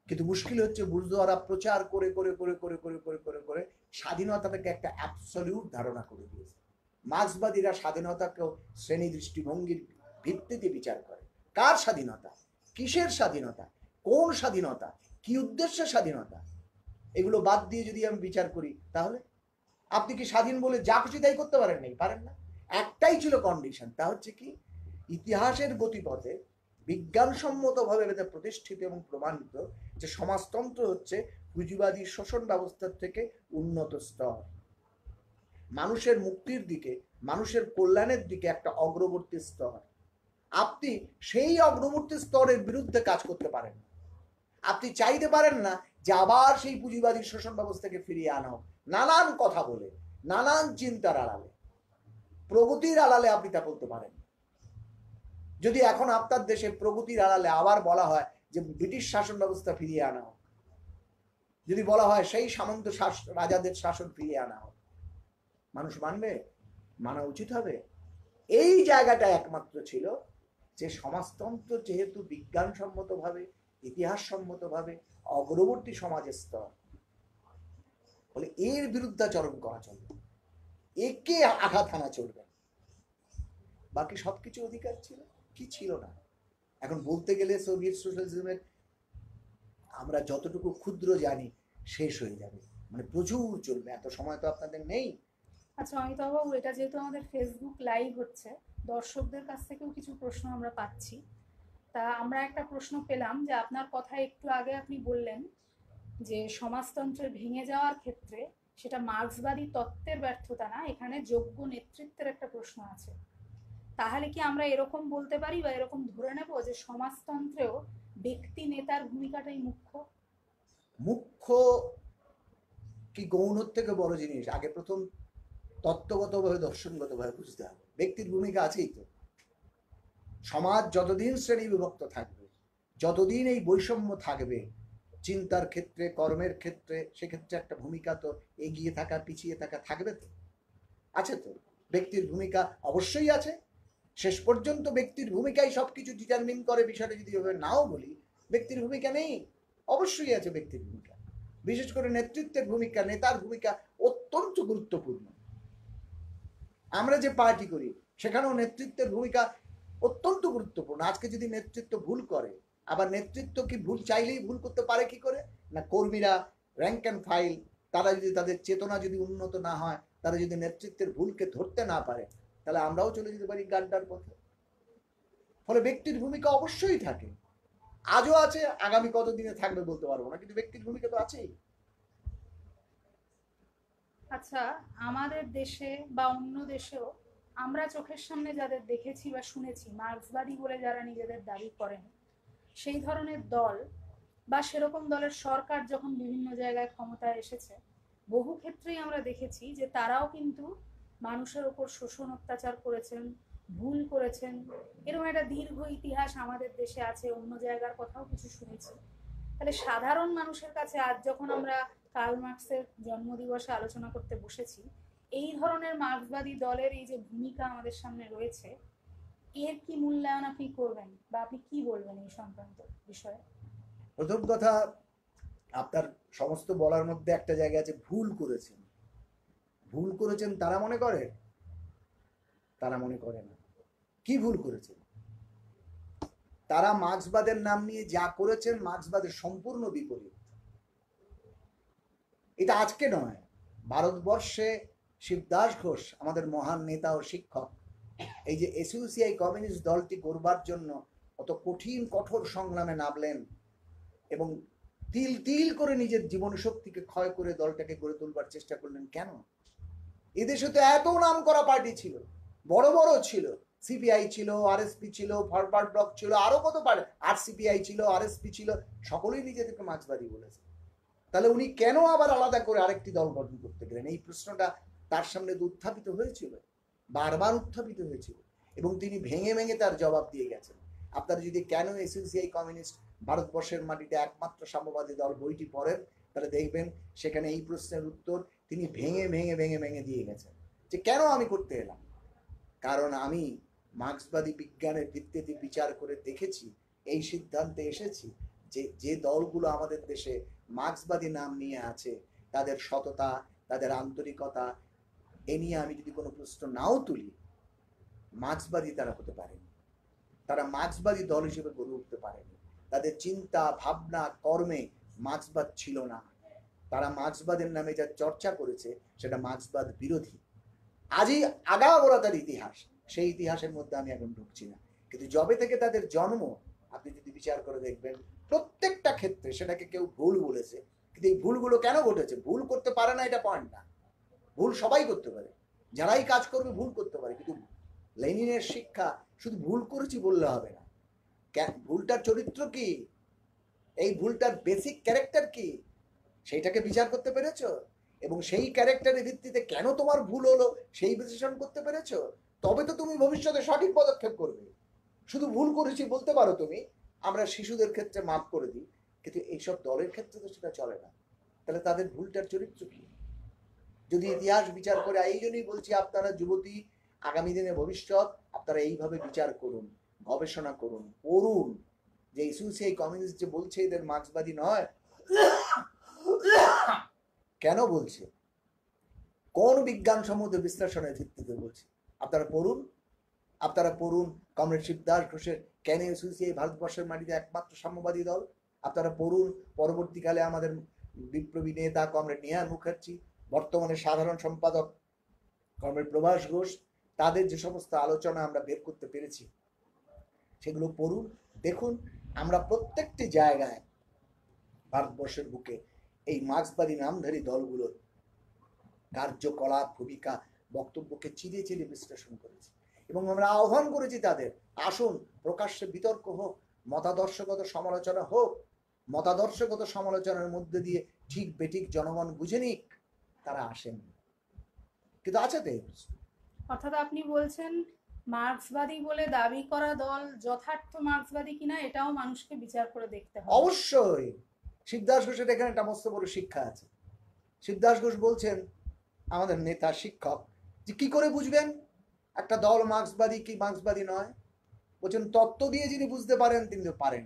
B: কিন্তু মুশকিল হচ্ছে বুর্জোয়ারা প্রচার করে করে করে করে করে করে করে করে স্বাধীনতাটাকে একটা অ্যাবসলিউট ধারণা করে দিয়েছে। মার্ক্সবাদীরা স্বাধীনতাকেও শ্রেণী দৃষ্টিভঙ্গির ভিত্তিতে বিচার করে। কার স্বাধীনতা? কিসের স্বাধীনতা? কোন স্বাধীনতা? কি উদ্দেশ্যে স্বাধীনতা? এগুলো বাদ দিয়ে যদি আমি বিচার করি, তাহলে আপনি কি স্বাধীন বলে যা খুশি তাই করতে পারেন? নাই, পারেন না। একটাই ছিল কন্ডিশন, তা হচ্ছে কি, ইতিহাসের গতিপথে বিজ্ঞানসম্মতভাবে প্রতিষ্ঠিত এবং প্রমাণিত যে সমাজতন্ত্র হচ্ছে পুঁজিবাদী শোষণ ব্যবস্থার থেকে উন্নত স্তর, মানুষের মুক্তির দিকে, মানুষের কল্যাণের দিকে একটা অগ্রবর্তী স্তর। আপনি সেই অগ্রবর্তী স্তরের বিরুদ্ধে কাজ করতে পারেন না। আপনি চাইতে পারেন না যে আবার সেই পুঁজিবাদী শোষণ ব্যবস্থাকে ফিরিয়ে আনা হোক, নানান কথা বলে, নানান চিন্তার আড়ালে, প্রগতির আড়ালে আপনি তা বলতে পারেন। যদি এখন আপনার দেশে প্রগতির আড়ালে আবার বলা হয় যে ব্রিটিশ শাসন ব্যবস্থা ফিরিয়ে আনা হোক, যদি বলা হয় সেই সামন্ত রাজাদের শাসন ফিরিয়ে আনা হোক, মানুষ মানবে? মানা উচিত হবে। এই জায়গাটা একমাত্র ছিল যে সমাজতন্ত্র যেহেতু বিজ্ঞানসম্মতভাবে, ইতিহাসসম্মতভাবে অগ্রবর্তী সমাজের স্তর, বলে এর বিরুদ্ধাচরণ করা চলবে, একে আঘাত হানা চলবে। বাকি সবকিছু অধিকার ছিল, কি ছিল না। এখন বলতে গেলে সোভিয়েত সোশ্যালিজমের আমরা যতটুকু ক্ষুদ্র জানি শেষ হয়ে যাবে, মানে প্রচুর চলবে, এত সময় তো আপনাদের নেই।
A: আচ্ছা অমিতাভবাবু, এটা যেহেতু আমাদের ফেসবুক লাইভ হচ্ছে, দর্শকদের কাছ থেকেও কিছু প্রশ্ন আমরা পাচ্ছি। তা আমরা একটা প্রশ্ন পেলাম যে আপনার কথা একটু আগে আপনি বললেন যে সমাজতন্ত্রের ভেঙে যাওয়ার ক্ষেত্রে সেটা মার্ক্সবাদী তত্ত্বের ব্যর্থতা না, এখানে যোগ্য নেতৃত্বের একটা প্রশ্ন আছে। তাহলে কি আমরা এরকম বলতে পারি বা এরকম ধরে নেব যে সমাজতন্ত্রেও ব্যক্তি নেতার ভূমিকাটাই মুখ্য?
B: মুখ্য কি গৌণর থেকে বড় জিনিস আগে প্রথম তত্ত্বগতভাবে দর্শনগতভাবে বুঝতে হবে। ব্যক্তির ভূমিকা আছেই তো। সমাজ যতদিন শ্রেণী বিভক্ত থাকবে, যতদিন এই বৈষম্য থাকবে চিন্তার ক্ষেত্রে, কর্মের ক্ষেত্রে, সেক্ষেত্রে একটা ভূমিকা তো এগিয়ে থাকা পিছিয়ে থাকা থাকবে তো, আছে তো। ব্যক্তির ভূমিকা অবশ্যই আছে। শেষ পর্যন্ত ব্যক্তির ভূমিকাই সবকিছু ডিটারমিন করে, বিষয়টা যদি এভাবে নাও বলি, ব্যক্তির ভূমিকা নেই, অবশ্যই আছে ব্যক্তির ভূমিকা। বিশেষ করে নেতৃত্বের ভূমিকা, নেতার ভূমিকা অত্যন্ত গুরুত্বপূর্ণ। আমরা যে পার্টি করি সেখানেও নেতৃত্বের ভূমিকা অত্যন্ত গুরুত্বপূর্ণ। আজকে যদি নেতৃত্ব ভুল করে, আবার নেতৃত্ব কি ভুল চাইলেই ভুল করতে পারে কি করে? না, কর্মীরা র্যাঙ্ক অ্যান্ড ফাইল তারা যদি তাদের চেতনা যদি উন্নত না হয়, তারা যদি নেতৃত্বের ভুলকে ধরতে না পারে, তাহলে আমরাও চলে যেতে পারি গাড্ডার পথে। ফলে ব্যক্তির ভূমিকা অবশ্যই থাকে, আজও আছে, আগামী কতদিনে থাকবে বলতে পারবো না, কিন্তু ব্যক্তির ভূমিকা তো আছেই।
A: আচ্ছা, আমাদের দেশে বা অন্য দেশেও আমরা চোখের সামনে যাদের দেখেছি বা শুনেছি, মার্ক্সবাদী বলে যারা নিজেদের দাবি করেন, সেই ধরনের দল বা সেরকম দলের সরকার যখন বিভিন্ন জায়গায় ক্ষমতায় এসেছে, বহু ক্ষেত্রেই আমরা দেখেছি যে তারাও কিন্তু মানুষের ওপর শোষণ অত্যাচার করেছেন, ভুল করেছেন। এরকম একটা দীর্ঘ ইতিহাস আমাদের দেশে আছে, অন্য জায়গার কথাও কিছু শুনেছি। তাহলে সাধারণ মানুষের কাছে আজ যখন আমরা কার্ল মার্কসের জন্মদিবসে আলোচনা করতে বসেছি, এই ধরনের মার্ক্সবাদী দলের এই যে ভূমিকা আমাদের সামনে রয়েছে, এর কি মূল্যায়ন আপনি করবেন বা আপনি কি বলবেন এই সংক্রান্ত বিষয়ে?
B: প্রথম কথা, আপনার সমস্ত বলার মধ্যে একটা জায়গা আছে, ভুল করেছেন। ভুল করেছেন তারা মনে করে, তারা মনে করে না। কি ভুল করেছেন? তারা মার্ক্সবাদের নাম নিয়ে যা করেছেন মার্ক্সবাদের সম্পূর্ণ বিপরীত। এটা আজকে নয়, ভারতবর্ষে শিবদাস ঘোষ আমাদের মহান নেতা ও শিক্ষক এই যে এসইউসিআই কমিউনিস্ট দলটি গড়বার জন্য অত কঠিন কঠোর সংগ্রামে নামলেন এবং তিল তিল করে নিজের জীবন শক্তিকে ক্ষয় করে দলটাকে গড়ে তুলবার চেষ্টা করলেন। কেন? এদেশে তো এত নাম করা পার্টি ছিল, বড় বড় ছিল, সিপিআই ছিল, আরএসপি ছিল, ফরওয়ার্ড ব্লক ছিল, আরো কত পারে, আরসিপিআই ছিল, আরএসপি ছিল, সকলেই নিজেদেরকে মার্ক্সবাদী বলেছে। তাহলে উনি কেন আবার আলাদা করে আরেকটি দল গঠন করতে গেলেন? এই প্রশ্নটা তার সামনে উত্থাপিত হয়েছিল, বারবার উত্থাপিত হয়েছিল, এবং তিনি ভেঙে ভেঙে তার জবাব দিয়ে গেছেন। আপনারা যদি কেন এসইউসিআই কমিউনিস্ট ভারতবর্ষের মাটিতে একমাত্র সাম্যবাদী দল বইটি পড়েন, তাহলে দেখবেন সেখানে এই প্রশ্নের উত্তর তিনি ভেঙে ভেঙে ভেঙে ভেঙে দিয়ে গেছেন, যে কেন আমি করতে এলাম। কারণ আমি মার্ক্সবাদী বিজ্ঞানের ভিত্তিতে বিচার করে দেখেছি, এই সিদ্ধান্তে এসেছি যে যে দলগুলো আমাদের দেশে মার্ক্সবাদী নাম নিয়ে আছে, তাদের সততা, তাদের আন্তরিকতা, এ নিয়ে আমি যদি কোনো প্রশ্ন নাও তুলি, মার্ক্সবাদী তারা হতে পারেনি, তারা মার্ক্সবাদী দল হিসেবে গড়ে উঠতে পারেনি। তাদের চিন্তা ভাবনা কর্মে মার্ক্সবাদ ছিল না। তারা মার্ক্সবাদের নামে যা চর্চা করেছে সেটা মার্ক্সবাদ বিরোধী। আজই আগাগোড়া তার ইতিহাস, সেই ইতিহাসের মধ্যে আমি এখন ঢুকছি না, কিন্তু যবে থেকে তাদের জন্ম আপনি যদি বিচার করে দেখবেন প্রত্যেকটা ক্ষেত্রে সেটাকে কেউ ভুল বলেছে, কিন্তু এই ভুলগুলো কেন ঘটেছে? ভুল করতে পারে না এটা পয়েন্ট না, ভুল সবাই করতে পারে, যারাই কাজ করবে ভুল করতে পারে, কিন্তু লেনিনের শিক্ষা শুধু ভুল করেছি বললে হবে না। ভুলটার চরিত্র কি, এই ভুলটার বেসিক ক্যারেক্টার কি, সেইটাকে বিচার করতে পেরেছো, এবং সেই ক্যারেক্টারের ভিত্তিতে কেন তোমার ভুল হলো সেই বিশ্লেষণ করতে পেরেছো, তবে তো তুমি ভবিষ্যতে সঠিক পদক্ষেপ করবে। শুধু ভুল করেছি বলতে পারো তুমি, আমরা শিশুদের ক্ষেত্রে মাফ করে দিই, কিন্তু এইসব দলের ক্ষেত্রে তো সেটা চলে না। তাহলে তাদের ভুলটার চরিত্র কি? যদি ইতিহাস বিচার করে, এই জন্যই বলছি আপনারা যুবতী, আগামী দিনে ভবিষ্যৎ আপনারা এইভাবে বিচার করুন, গবেষণা করুন, পড়ুন, যে এসইউসিআই কমিউনিস্ট যে বলছে এদের মার্ক্সবাদী নয়, কেন বলছে, কোন বিজ্ঞানসম্মত বিশ্লেষণের ভিত্তিতে বলছে, আপনারা পড়ুন। আপনারা পড়ুন কমরেড শিবদাস ঘোষের কেন এসইউসিআই ভারতবর্ষের মাটিতে একমাত্র সাম্যবাদী দল। আপনারা পড়ুন পরবর্তীকালে আমাদের বিপ্লবী নেতা কমরেড নিহার মুখার্জি, বর্তমানে সাধারণ সম্পাদক কমরেড প্রভাস ঘোষ, তাদের যে সমস্ত আলোচনা আমরা বের করতে পেরেছি সেগুলো পড়ুন, দেখুন। আমরা প্রত্যেকটি জায়গায় ভারতবর্ষের বুকে এই মার্ক্সবাদী নামধারী দলগুলোর কার্যকলাপ, ভূমিকা, বক্তব্যকে চিরে চিরে বিশ্লেষণ করেছি, এবং আমরা আহ্বান করেছি তাদের, আসুন প্রকাশ্যে বিতর্ক হোক, মতাদর্শগত সমালোচনা হোক, মতাদর্শগত সমালোচনার মধ্যে দিয়ে ঠিক বেঠিক জনগণ বুঝে নিক। তারা আসেন, কিন্তু আছে তো।
A: অর্থাৎ আপনি বলছেন মার্ক্সবাদী বলে দাবি করা দল যথার্থ মার্ক্সবাদী কিনা এটাও মানুষকে বিচার করে দেখতে হবে।
B: অবশ্যই শিবদাস ঘোষের এখানে একটা মস্ত বড় শিক্ষা আছে। শিবদাস ঘোষ বলছেন, আমাদের নেতা শিক্ষক, যে কি করে বুঝবেন একটা দল মার্ক্সবাদী কি মার্ক্সবাদী নয়? বলছেন তত্ত্ব দিয়ে যিনি বুঝতে পারেন তিনি তো পারেন,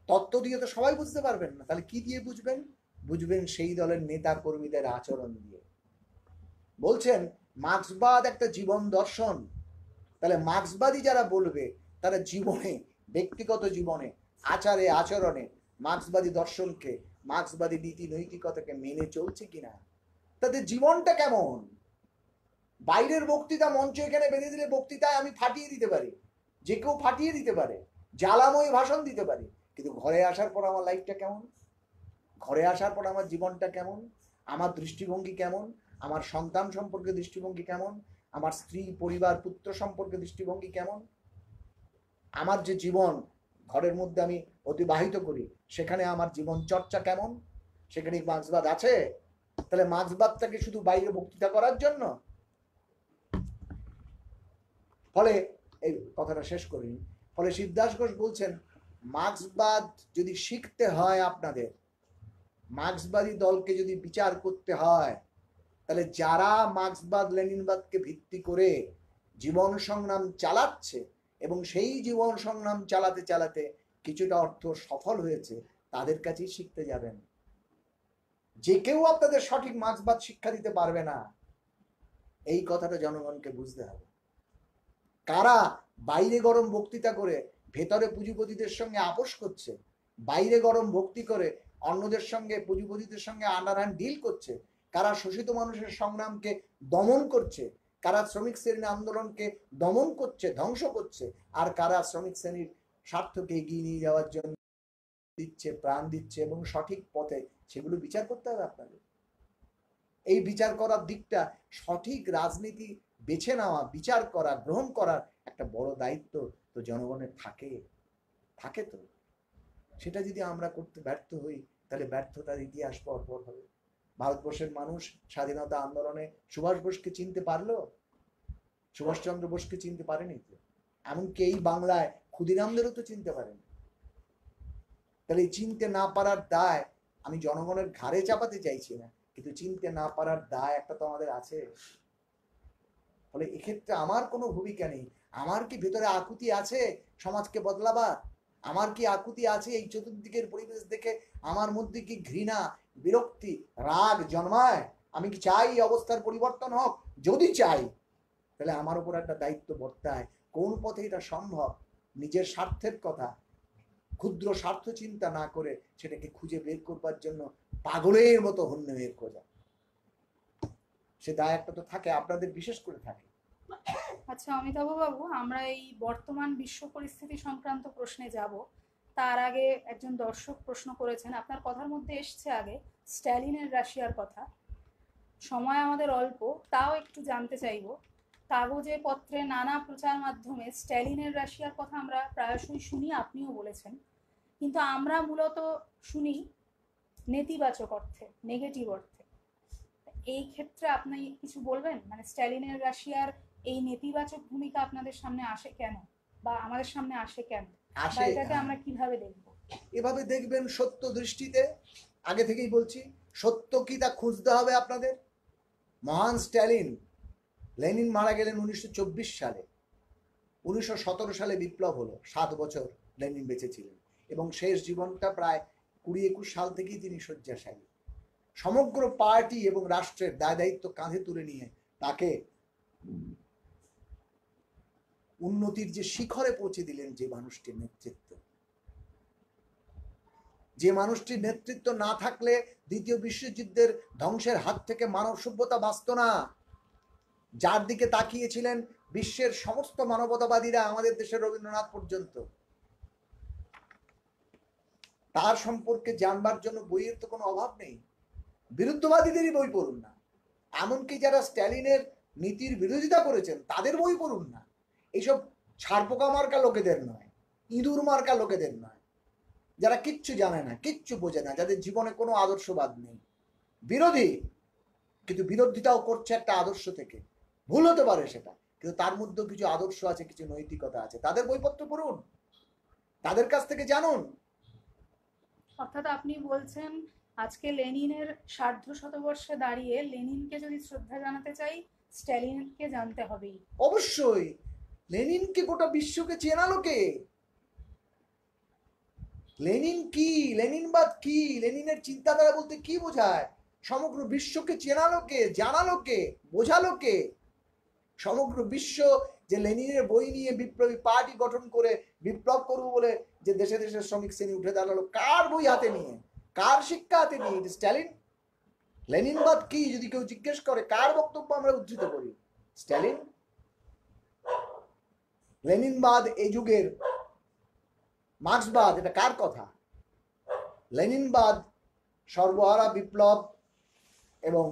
B: তত্ত্ব দিয়ে তো সবাই বুঝতে পারবেন না, তাহলে কি দিয়ে বুঝবেন? বুঝবেন সেই দলের নেতা কর্মীদের আচরণ দিয়ে। বলছেন মার্ক্সবাদ একটা জীবন দর্শন, তাহলে মার্ক্সবাদী যারা বলবে তারা জীবনে, ব্যক্তিগত জীবনে, আচারে আচরণে মার্ক্সবাদী দর্শনকে, মার্ক্সবাদী নীতি নৈতিকতাকে মেনে চলছে কিনা, তাদের জীবনটা কেমন। বাইরের বক্তৃতা মঞ্চ এখানে বেঁধে দিলে বক্তৃতায় আমি ফাটিয়ে দিতে পারি, যে কেউ ফাটিয়ে দিতে পারে, জ্বালাময় ভাষণ দিতে পারি, কিন্তু ঘরে আসার পর আমার লাইফটা কেমন, ঘরে আসার পর আমার জীবনটা কেমন, আমার দৃষ্টিভঙ্গি কেমন, আমার সন্তান সম্পর্কে দৃষ্টিভঙ্গি কেমন, আমার স্ত্রী পরিবার পুত্র সম্পর্কে দৃষ্টিভঙ্গি কেমন, আমার যে জীবন ঘরের মধ্যে আমি অতিবাহিত করি সেখানে আমার জীবন চর্চা কেমন, সেখানে মার্ক্সবাদ আছে? তাহলে মার্ক্সবাদটাকে শুধু বাইরে বক্তৃতা করার জন্য? ফলে এই কথাটা শেষ করিনি। ফলে শিবদাস ঘোষ বলছেন মার্ক্সবাদ যদি শিখতে হয়, আপনাদের মার্ক্সবাদী দলকে যদি বিচার করতে হয়, তাহলে যারা মার্ক্সবাদ লেনিনবাদকে ভিত্তি করে জীবন সংগ্রাম চালাচ্ছে এবং সেই জীবন সংগ্রাম চালাতে চালাতে কিছুটা অর্থ সফল হয়েছে, তাদের কাছেই শিখতে যাবেন। যে কেউ আপনাদের সঠিক মার্ক্সবাদ শিক্ষা দিতে পারবে না, এই কথাটা জনগণকে বুঝতে হবে। কারা বাইরে গরম বক্তৃতা করে ভেতরে পুঁজিপতিদের সঙ্গে আপোষ করছে, বাইরে গরম ভক্তি করে অন্যদের সঙ্গে পুঁজিপতিদের সঙ্গে আন্ডারহ্যান্ড ডিল করছে, কারা শোষিত মানুষের সংগ্রামকে দমন করছে, কারা শ্রমিক শ্রেণীর আন্দোলনকে দমন করছে, ধ্বংস করছে, আর কারা শ্রমিক শ্রেণীর স্বার্থকে এগিয়ে নিয়ে যাওয়ার জন্য দিচ্ছে, প্রাণ দিচ্ছে এবং সঠিক পথে, সেগুলো বিচার করতে হবে আপনাদের। এই বিচার করার দিকটা, সঠিক রাজনীতি বেছে নেওয়া, বিচার করা, গ্রহণ করার একটা বড় দায়িত্ব তো জনগণের থাকে তো। সেটা যদি আমরা করতে ব্যর্থ হই, তাহলে ব্যর্থতার ইতিহাস পর পর হবে। ভারতবর্ষের মানুষ স্বাধীনতা আন্দোলনে সুভাষ বোসকে চিনতে পারলো? সুভাষচন্দ্র বোসকে চিনতে পারেনি তো। এমনকি এই বাংলায় ক্ষুদিরামদেরও তো চিনতে পারেনি। তাহলে এই চিনতে না পারার দায় আমি জনগণের ঘাড়ে চাপাতে চাইছি না, কিন্তু চিনতে না পারার দায় একটা তো আমাদের আছে। ফলে এক্ষেত্রে আমার কোনো ভূমিকা নেই। আমার কি ভেতরে আকুতি আছে সমাজকে বদলাবার? আমার কি আকুতি আছে এই চতুর্দিকের পরিবেশ দেখে আমার মধ্যে কি ঘৃণা, বিরক্তি, রাগ জন্মায়? আমি কি চাই এই অবস্থার পরিবর্তন হোক? যদি চাই, তাহলে আমার উপর একটা দায়িত্ব বর্তায়। কোন পথে এটা সম্ভব? নিজের স্বার্থের কথা, ক্ষুদ্র স্বার্থ চিন্তা না করে সেটাকে খুঁজে বের করবার জন্য পাগলের মতো হন্য বের খোঁজা, সে দায় একটা তো থাকে, আপনাদের বিশেষ করে থাকে।
A: আচ্ছা অমিতাভ বাবু, আমরা এই বর্তমান বিশ্ব পরিস্থিতি সংক্রান্ত প্রশ্নে যাব। তার আগে একজন দর্শক প্রশ্ন করেছেন, আপনার কথার মধ্যে এসছে আগে স্ট্যালিনের রাশিয়ার কথা। সময় আমাদের অল্প, তাও একটু জানতে চাইব। কাগজে পত্রে নানা প্রচার মাধ্যমে স্ট্যালিনের রাশিয়ার কথা আমরা প্রায়শই শুনি, আপনিও বলেছেন, কিন্তু আমরা মূলত শুনি নেতিবাচক অর্থে, নেগেটিভ অর্থে। এই ক্ষেত্রে আপনি কিছু বলবেন? মানে স্ট্যালিনের রাশিয়ার এই নেতিবাচক ভূমিকা আপনাদের সামনে আসে কেন, বা আমাদের সামনে আসে কেন, বা এটাকে আমরা কিভাবে দেখব?
B: এভাবে দেখবেন সত্য দৃষ্টিতে। আগে থেকেই বলছি, সত্য কি তা খুঁজতে হবে আপনাদের। মহান স্ট্যালিন, লেনিন মারা গেলেন 1924 সালে। 1917 সালে বিপ্লব হলো, 7 বছর লেনিন বেঁচে ছিলেন এবং শেষ জীবনটা প্রায় 20-21 সাল থেকেই তিনি শয্যাশায়ী। সমগ্র পার্টি এবং রাষ্ট্রের দায় দায়িত্ব কাঁধে তুলে নিয়ে তাকে উন্নতির যে শিখরে পৌঁছে দিলেন যে মানুষটির নেতৃত্ব, যে মানুষটির নেতৃত্ব না থাকলে দ্বিতীয় বিশ্বযুদ্ধের ধ্বংসের হাত থেকে মানব সভ্যতা বাঁচত না, যার দিকে তাকিয়েছিলেন বিশ্বের সমস্ত মানবতাবাদীরা, আমাদের দেশের রবীন্দ্রনাথ পর্যন্ত, তার সম্পর্কে জানবার জন্য বইয়ের তো কোনো অভাব নেই। বিরুদ্ধবাদীদেরই বই পড়ুন না, এমনকি যারা স্ট্যালিনের নীতির বিরোধিতা করেছেন তাদের বই পড়ুন না। এইসব ছারপোকা মার্কা লোকেদের নয়, ইঁদুর মার্কা লোকেদের নয়, যারা কিচ্ছু জানে না, কিচ্ছু বোঝে না, যাদের জীবনে কোনো আদর্শবাদ নেই, বিরোধী, কিন্তু বিরোধিতাও করছে একটা আদর্শ থেকে। ভুল হতে পারে সেটা, কিন্তু তার মধ্যেও কিছু আদর্শ আছে, কিছু নৈতিকতা আছে। তাদের বইপত্র পড়ুন, তাদের কাছ থেকে জানুন।
A: অর্থাৎ আপনি বলছেন আজকে লেনিনের সার্ধ শতবর্ষে দাঁড়িয়ে লেনিনকে যদি শ্রদ্ধা জানাতে চাই, স্ট্যালিনকে জানতে হবেই।
B: অবশ্যই। লেনিনকে গোটা বিশ্বকে চেনালো কে? লেনিন কি, লেনিনবাদ কি, লেনিনের চিন্তাধারা বলতে কি বোঝায়, সমগ্র বিশ্বকে চেনালো কে, জানালো কে, বোঝালো কে? সমগ্র বিশ্ব যে লেনিনের বই নিয়ে বিপ্লবী পার্টি গঠন করে বিপ্লব করবো বলে যে দেশে দেশে শ্রমিক শ্রেণী উঠে দাঁড়ালো, কার বই হাতে নিয়ে, কার শিক্ষা হাতে নিয়ে? স্ট্যালিন। লেনিনবাদ কি যদি কেউ জিজ্ঞেস করে, কার বক্তব্য আমরা উদ্ধৃত করি? স্ট্যালিন। লেনিনবাদ এই যুগের, মার্ক্সবাদ এটা কার কথা? লেনিনবাদ সর্বহারা বিপ্লব এবং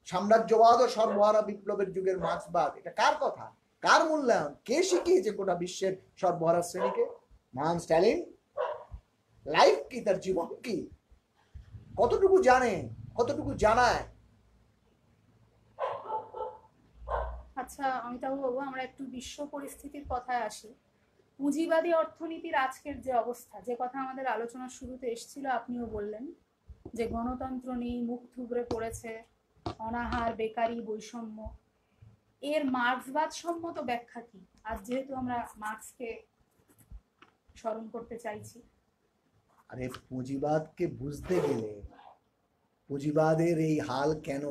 B: সাম্রাজ্যবাদ ও সর্বহারা বিপ্লবের যুগের মার্ক্সবাদ এটা কার কথা, কার মূল্যায়ন, কে শিখিয়েছে গোটা বিশ্বের সর্বহারা শ্রেণীকে? মহান স্ট্যালিন। লাইফ কি, তার জীবন কি, কতটুকু জানে, কতটুকু জানায়?
A: আচ্ছা অমিতাভ বাবু, আমরা একটু বিশ্ব পরিস্থিতির কথায় আসি। পুঁজিবাদী অর্থনীতির আজকের যে অবস্থা, যে কথা আমাদের আলোচনার শুরুতে এসেছিল, আপনিও বললেন যে গণতন্ত্র নেই, মুখ থুবড়ে পড়েছে, অনাহার, বেকারি, বৈষম্য, এর মার্ক্সবাদ সম্মত ব্যাখ্যা কি? আজ যেহেতু আমরা মার্ক্সকে স্মরণ করতে চাইছি।
B: আরে পুঁজিবাদকে বুঝতে গেলে, পুঁজিবাদের এই হাল কেন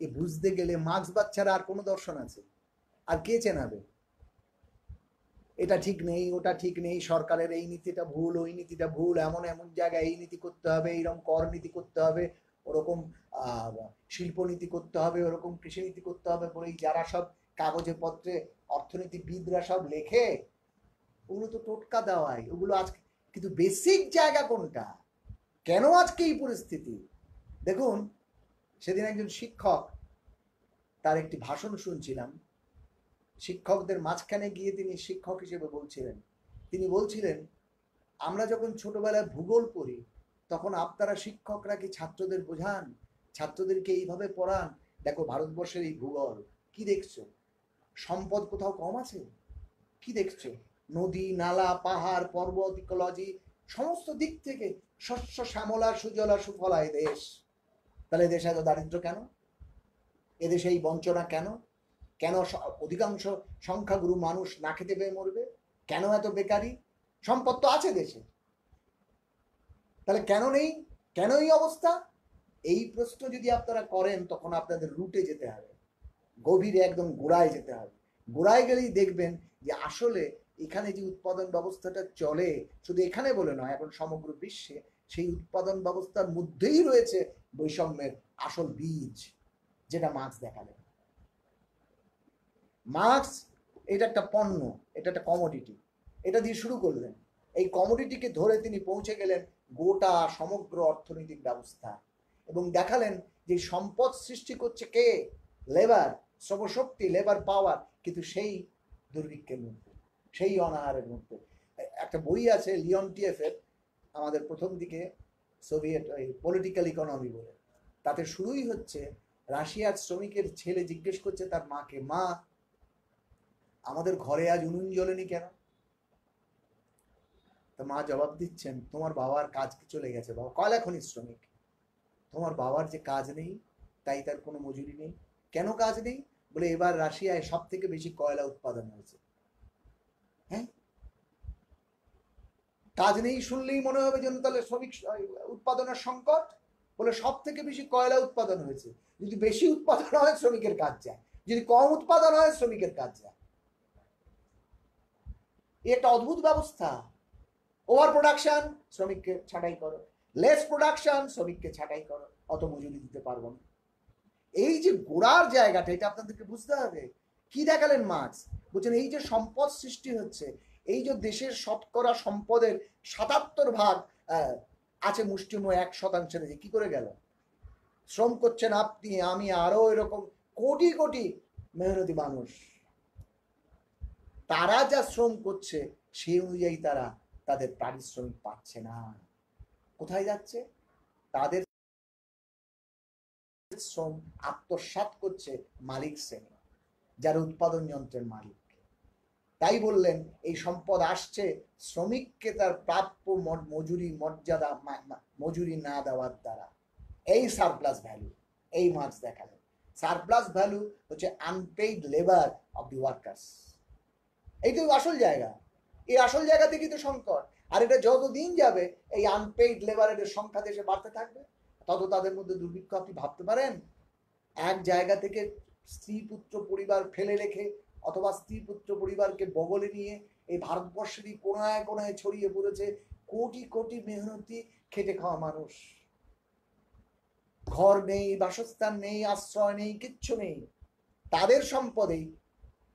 B: এ বুঝতে গেলে মার্ক্সবাদ ছাড়া আর কোনো দর্শন আছে? আর কে চেনাবে? এটা ঠিক নেই, ওটা ঠিক নেই, সরকারের এই নীতিটা ভুল, ওই নীতিটা ভুল, এমন এমন জায়গায় এই নীতি করতে হবে, এইরকম কর নীতি করতে হবে, ওরকম শিল্প নীতি করতে হবে, ওরকম কৃষি নীতি করতে হবে বলেই যারা সব কাগজে পত্রে অর্থনীতিবিদরা সব লেখে, ওগুলো তো টোটকা দেওয়াই, ওগুলো আজকে। কিন্তু বেসিক জায়গা কোনটা, কেন আজকে এই পরিস্থিতি? দেখুন, সেদিন একজন শিক্ষক, তার একটি ভাষণ শুনছিলাম, শিক্ষকদের মাঝখানে গিয়ে তিনি শিক্ষক হিসেবে বলছিলেন, তিনি বলছিলেন, আমরা যখন ছোটবেলায় ভূগোল পড়ি তখন আপনারা শিক্ষকরা কি ছাত্রদের বোঝান, ছাত্রদেরকে এইভাবে পড়ান, দেখো ভারতবর্ষের এই ভূগোল, কি দেখছো? সম্পদ কোথাও কম আছে? কি দেখছো? নদী, নালা, পাহাড়, পর্বত, ইকোলজি, সমস্ত দিক থেকে শস্য শ্যামলা, সুজলা, সুফলা এ দেশ। তাহলে দেশে এত দারিদ্র কেন? এদেশে এই বঞ্চনা কেন? কেন অধিকাংশ সংখ্যাগুরু মানুষ না খেতে পেয়ে মরবে? কেন এত বেকারি? সম্পদ তো আছে দেশে, তাহলে কেন নেই, কেন এই অবস্থা? এই প্রশ্ন যদি আপনারা করেন তখন আপনাদের রুটে যেতে হবে, গভীরে একদম গোড়ায় যেতে হবে। গোড়ায় গেলেই দেখবেন যে আসলে এখানে যে উৎপাদন ব্যবস্থাটা চলে, শুধু এখানে বলে নয়, এখন সমগ্র বিশ্বে সেই উৎপাদন ব্যবস্থার মধ্যেই রয়েছে বৈষম্যের আসল বীজ, যেটা মার্ক্স দেখালেন। মার্ক্স এটা একটা পণ্য, এটা একটা কমোডিটি, এটা দিয়ে শুরু করলেন। এই কমোডিটিকে ধরে তিনি পৌঁছে গেলেন গোটা সমগ্র অর্থনৈতিক ব্যবস্থা, এবং দেখালেন যে সম্পদ সৃষ্টি করছে কে? লেবার, শ্রমশক্তি, লেবার পাওয়ার, কিন্তু সেই দুর্ভিক্ষের মধ্যে, সেই অনাহারের মধ্যে। একটা বই আছে লিওনটিয়েফের, আমাদের প্রথম দিকে সোভিয়েত পলিটিক্যাল ইকোনমি বলে, তাতে শুরুই হচ্ছে রাশিয়ার শ্রমিকের ছেলে জিজ্ঞেস করছে তার মাকে, মা আমাদের ঘরে আজ উনুন জ্বলেনি কেন? তো মা জবাব দিচ্ছেন, তোমার বাবার কাজ চলে গেছে, বাবা কয়লা খনির শ্রমিক, তোমার বাবার যে কাজ নেই তাই তার কোনো মজুরি নেই। কেন কাজ নেই? বলে এবার রাশিয়ায় সব থেকে বেশি কয়লা উৎপাদন হয়েছে। হ্যাঁ, কাজ নেই শুনলেই মনে হবে যেন তাহলে শ্রমিক উৎপাদনের সংকট। বলে সব থেকে বেশি কয়লা উৎপাদন হয়েছে, যদি বেশি উৎপাদন হয় শ্রমিকের কাজ যায়, যদি কম উৎপাদন হয় শ্রমিকের কাজ যায়। একটা অদ্ভুত ব্যবস্থা। ওভার প্রোডাকশন, শ্রমিককে ছাঁটাই করো, লেস প্রোডাকশন, শ্রমিককে ছাঁটাই করো, অত মজুরি দিতে পারবো না। এই যে গোড়ার জায়গাটা, এটা আপনাদেরকে বুঝতে হবে। কি দেখালেন মার্ক্স? বলছেন এই যে সম্পদ সৃষ্টি হচ্ছে, এই যে দেশের শতকরা সম্পদের ৭৭% আছে মুষ্টিমেয় ১% যে কি করে গেল? শ্রম করছেন আপনি, আমি, আরো এরকম কোটি কোটি মেহনতি মানুষ। তারা যা শ্রম করছে সেই অনুযায়ী তারা তাদের পারিশ্রমিক পাচ্ছে না। কোথায় যাচ্ছে? তাদের শ্রম আত্মসাৎ করছে মালিক শ্রেণী, যারা উৎপাদন যন্ত্রের মালিক। তাই বললেন এই সম্পদ আসছে শ্রমিককে তার প্রাপ্য মজুরি মর্যাদা মজুরি না দেওয়ার দ্বারা। এই সারপ্লাস ভ্যালু, এই মার্কস দেখালেন। সারপ্লাস ভ্যালু হচ্ছে unpaid labour of the workers. এই তো আসল জায়গা। এই আসল জায়গা থেকেই তো সংকট। আর এটা যতদিন যাবে এই আনপেইড লেবারের সংখ্যা দেশে বাড়তে থাকবে, তত তাদের মধ্যে দুর্ভিক্ষ। আপনি ভাবতে পারেন এক জায়গা থেকে স্ত্রী পুত্র পরিবার ফেলে রেখে অথবা স্ত্রী পুত্র পরিবারকে বগলে নিয়ে এই ভারতবর্ষেরই কোনায় কোনায় ছড়িয়ে পড়েছে কোটি কোটি মেহনতি খেটে খাওয়া মানুষ। ঘর নেই, বাসস্থান নেই, আশ্রয় নেই, কিচ্ছু নেই। তাদের সম্পদেই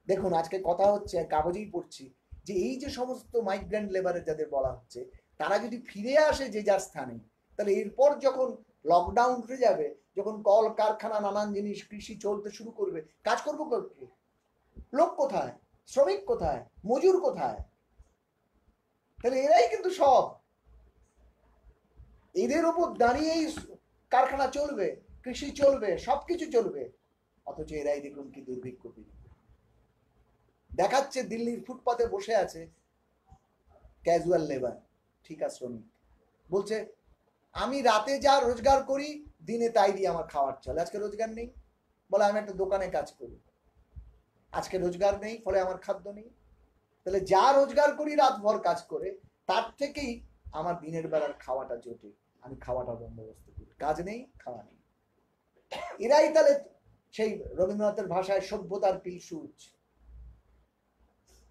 B: দেখুন আজকে কথা হচ্ছে, কাগজেই পড়ছি যে এই যে সমস্ত মাইগ্রেন্ট লেবারের যাদের বলা হচ্ছে, তারা যদি ফিরে আসে যে যার স্থানে, তাহলে এরপর যখন লকডাউন উঠে যাবে, যখন কল কারখানা নানান জিনিস কৃষি চলতে শুরু করবে, কাজ করবো কে? লোক কোথায়? শ্রমিক কোথায়? মজুর কোথায়? তাহলে এরাই কিন্তু সব, এদের উপর দাঁড়িয়েই কারখানা চলবে, কৃষি চলবে, সবকিছু চলবে। অথচ এরাই দেখুন কি দুর্ভিক্ষ দেখাচ্ছে। দিল্লির ফুটপাতে বসে আছে ক্যাজুয়াল লেবার, ঠিকা শ্রমিক, বলছে আমি রাতে যা রোজগার করি দিনে তাই দিয়ে আমার খাওয়ার চলে। আজকে রোজগার নেই, বলে আমি একটা দোকানে কাজ করি, আজকে রোজগার নেই, ফলে আমার খাদ্য নেই। তাহলে যা রোজগার করি রাতভর কাজ করে, তার থেকেই আমার দিনের বেলার খাওয়াটা জোটে, আমি খাওয়াটা বন্দোবস্ত করি। কাজ নেই, খাওয়া নেই। এরাই তাহলে সেই রবীন্দ্রনাথের ভাষায় সভ্যতার পিলসুচ,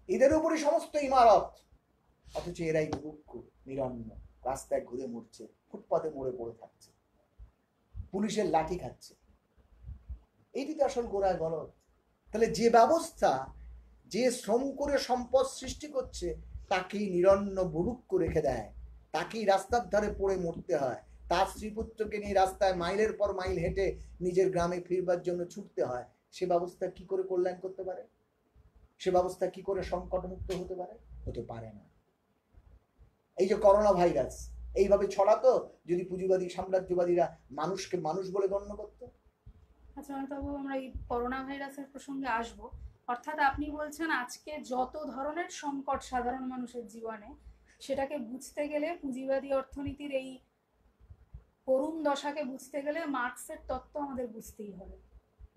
B: এদের উপরই সমস্ত ইমারত। অথচ এরাই দুঃখ নিরন্ন, রাস্তায় ঘুরে মরছে, ফুটপাতে মরে পড়ে থাকছে, পুলিশের লাঠি খাচ্ছে। এইটি তো আসল গোড়ায় গলদ। তাহলে যে ব্যবস্থা, যে শ্রম করে সম্পদ সৃষ্টি করছে, তাকেই নিরন্ন বুড়ুক্ষ রেখে দেয়, তাকেই রাস্তার ধারে পড়ে মরতে হয়, তার স্ত্রীপুত্রকে নিয়ে রাস্তায় মাইলের পর মাইল হেঁটে নিজের গ্রামে ফিরবার জন্য ছুটতে হয়। সে ব্যবস্থা কি করে কল্যাণ করতে পারে? সে ব্যবস্থা কি করে সংকটমুক্ত হতে পারে? হতে পারে না। এই যে করোনা ভাইরাস এইভাবে ছড়াতো যদি পুঁজিবাদী সাম্রাজ্যবাদীরা মানুষকে মানুষ বলে গণ্য করতো।
A: আচ্ছা অমিতাভ, আমরা এই করোনা ভাইরাসের প্রসঙ্গে আসব। অর্থাৎ আপনি বলছেন আজকে যত ধরনের সংকট সাধারণ মানুষের জীবনে, সেটাকে বুঝতে গেলে, পুঁজিবাদী অর্থনীতির এই করুণ দশাকে বুঝতে গেলে মার্কসের তত্ত্ব আমাদের বুঝতেই হবে।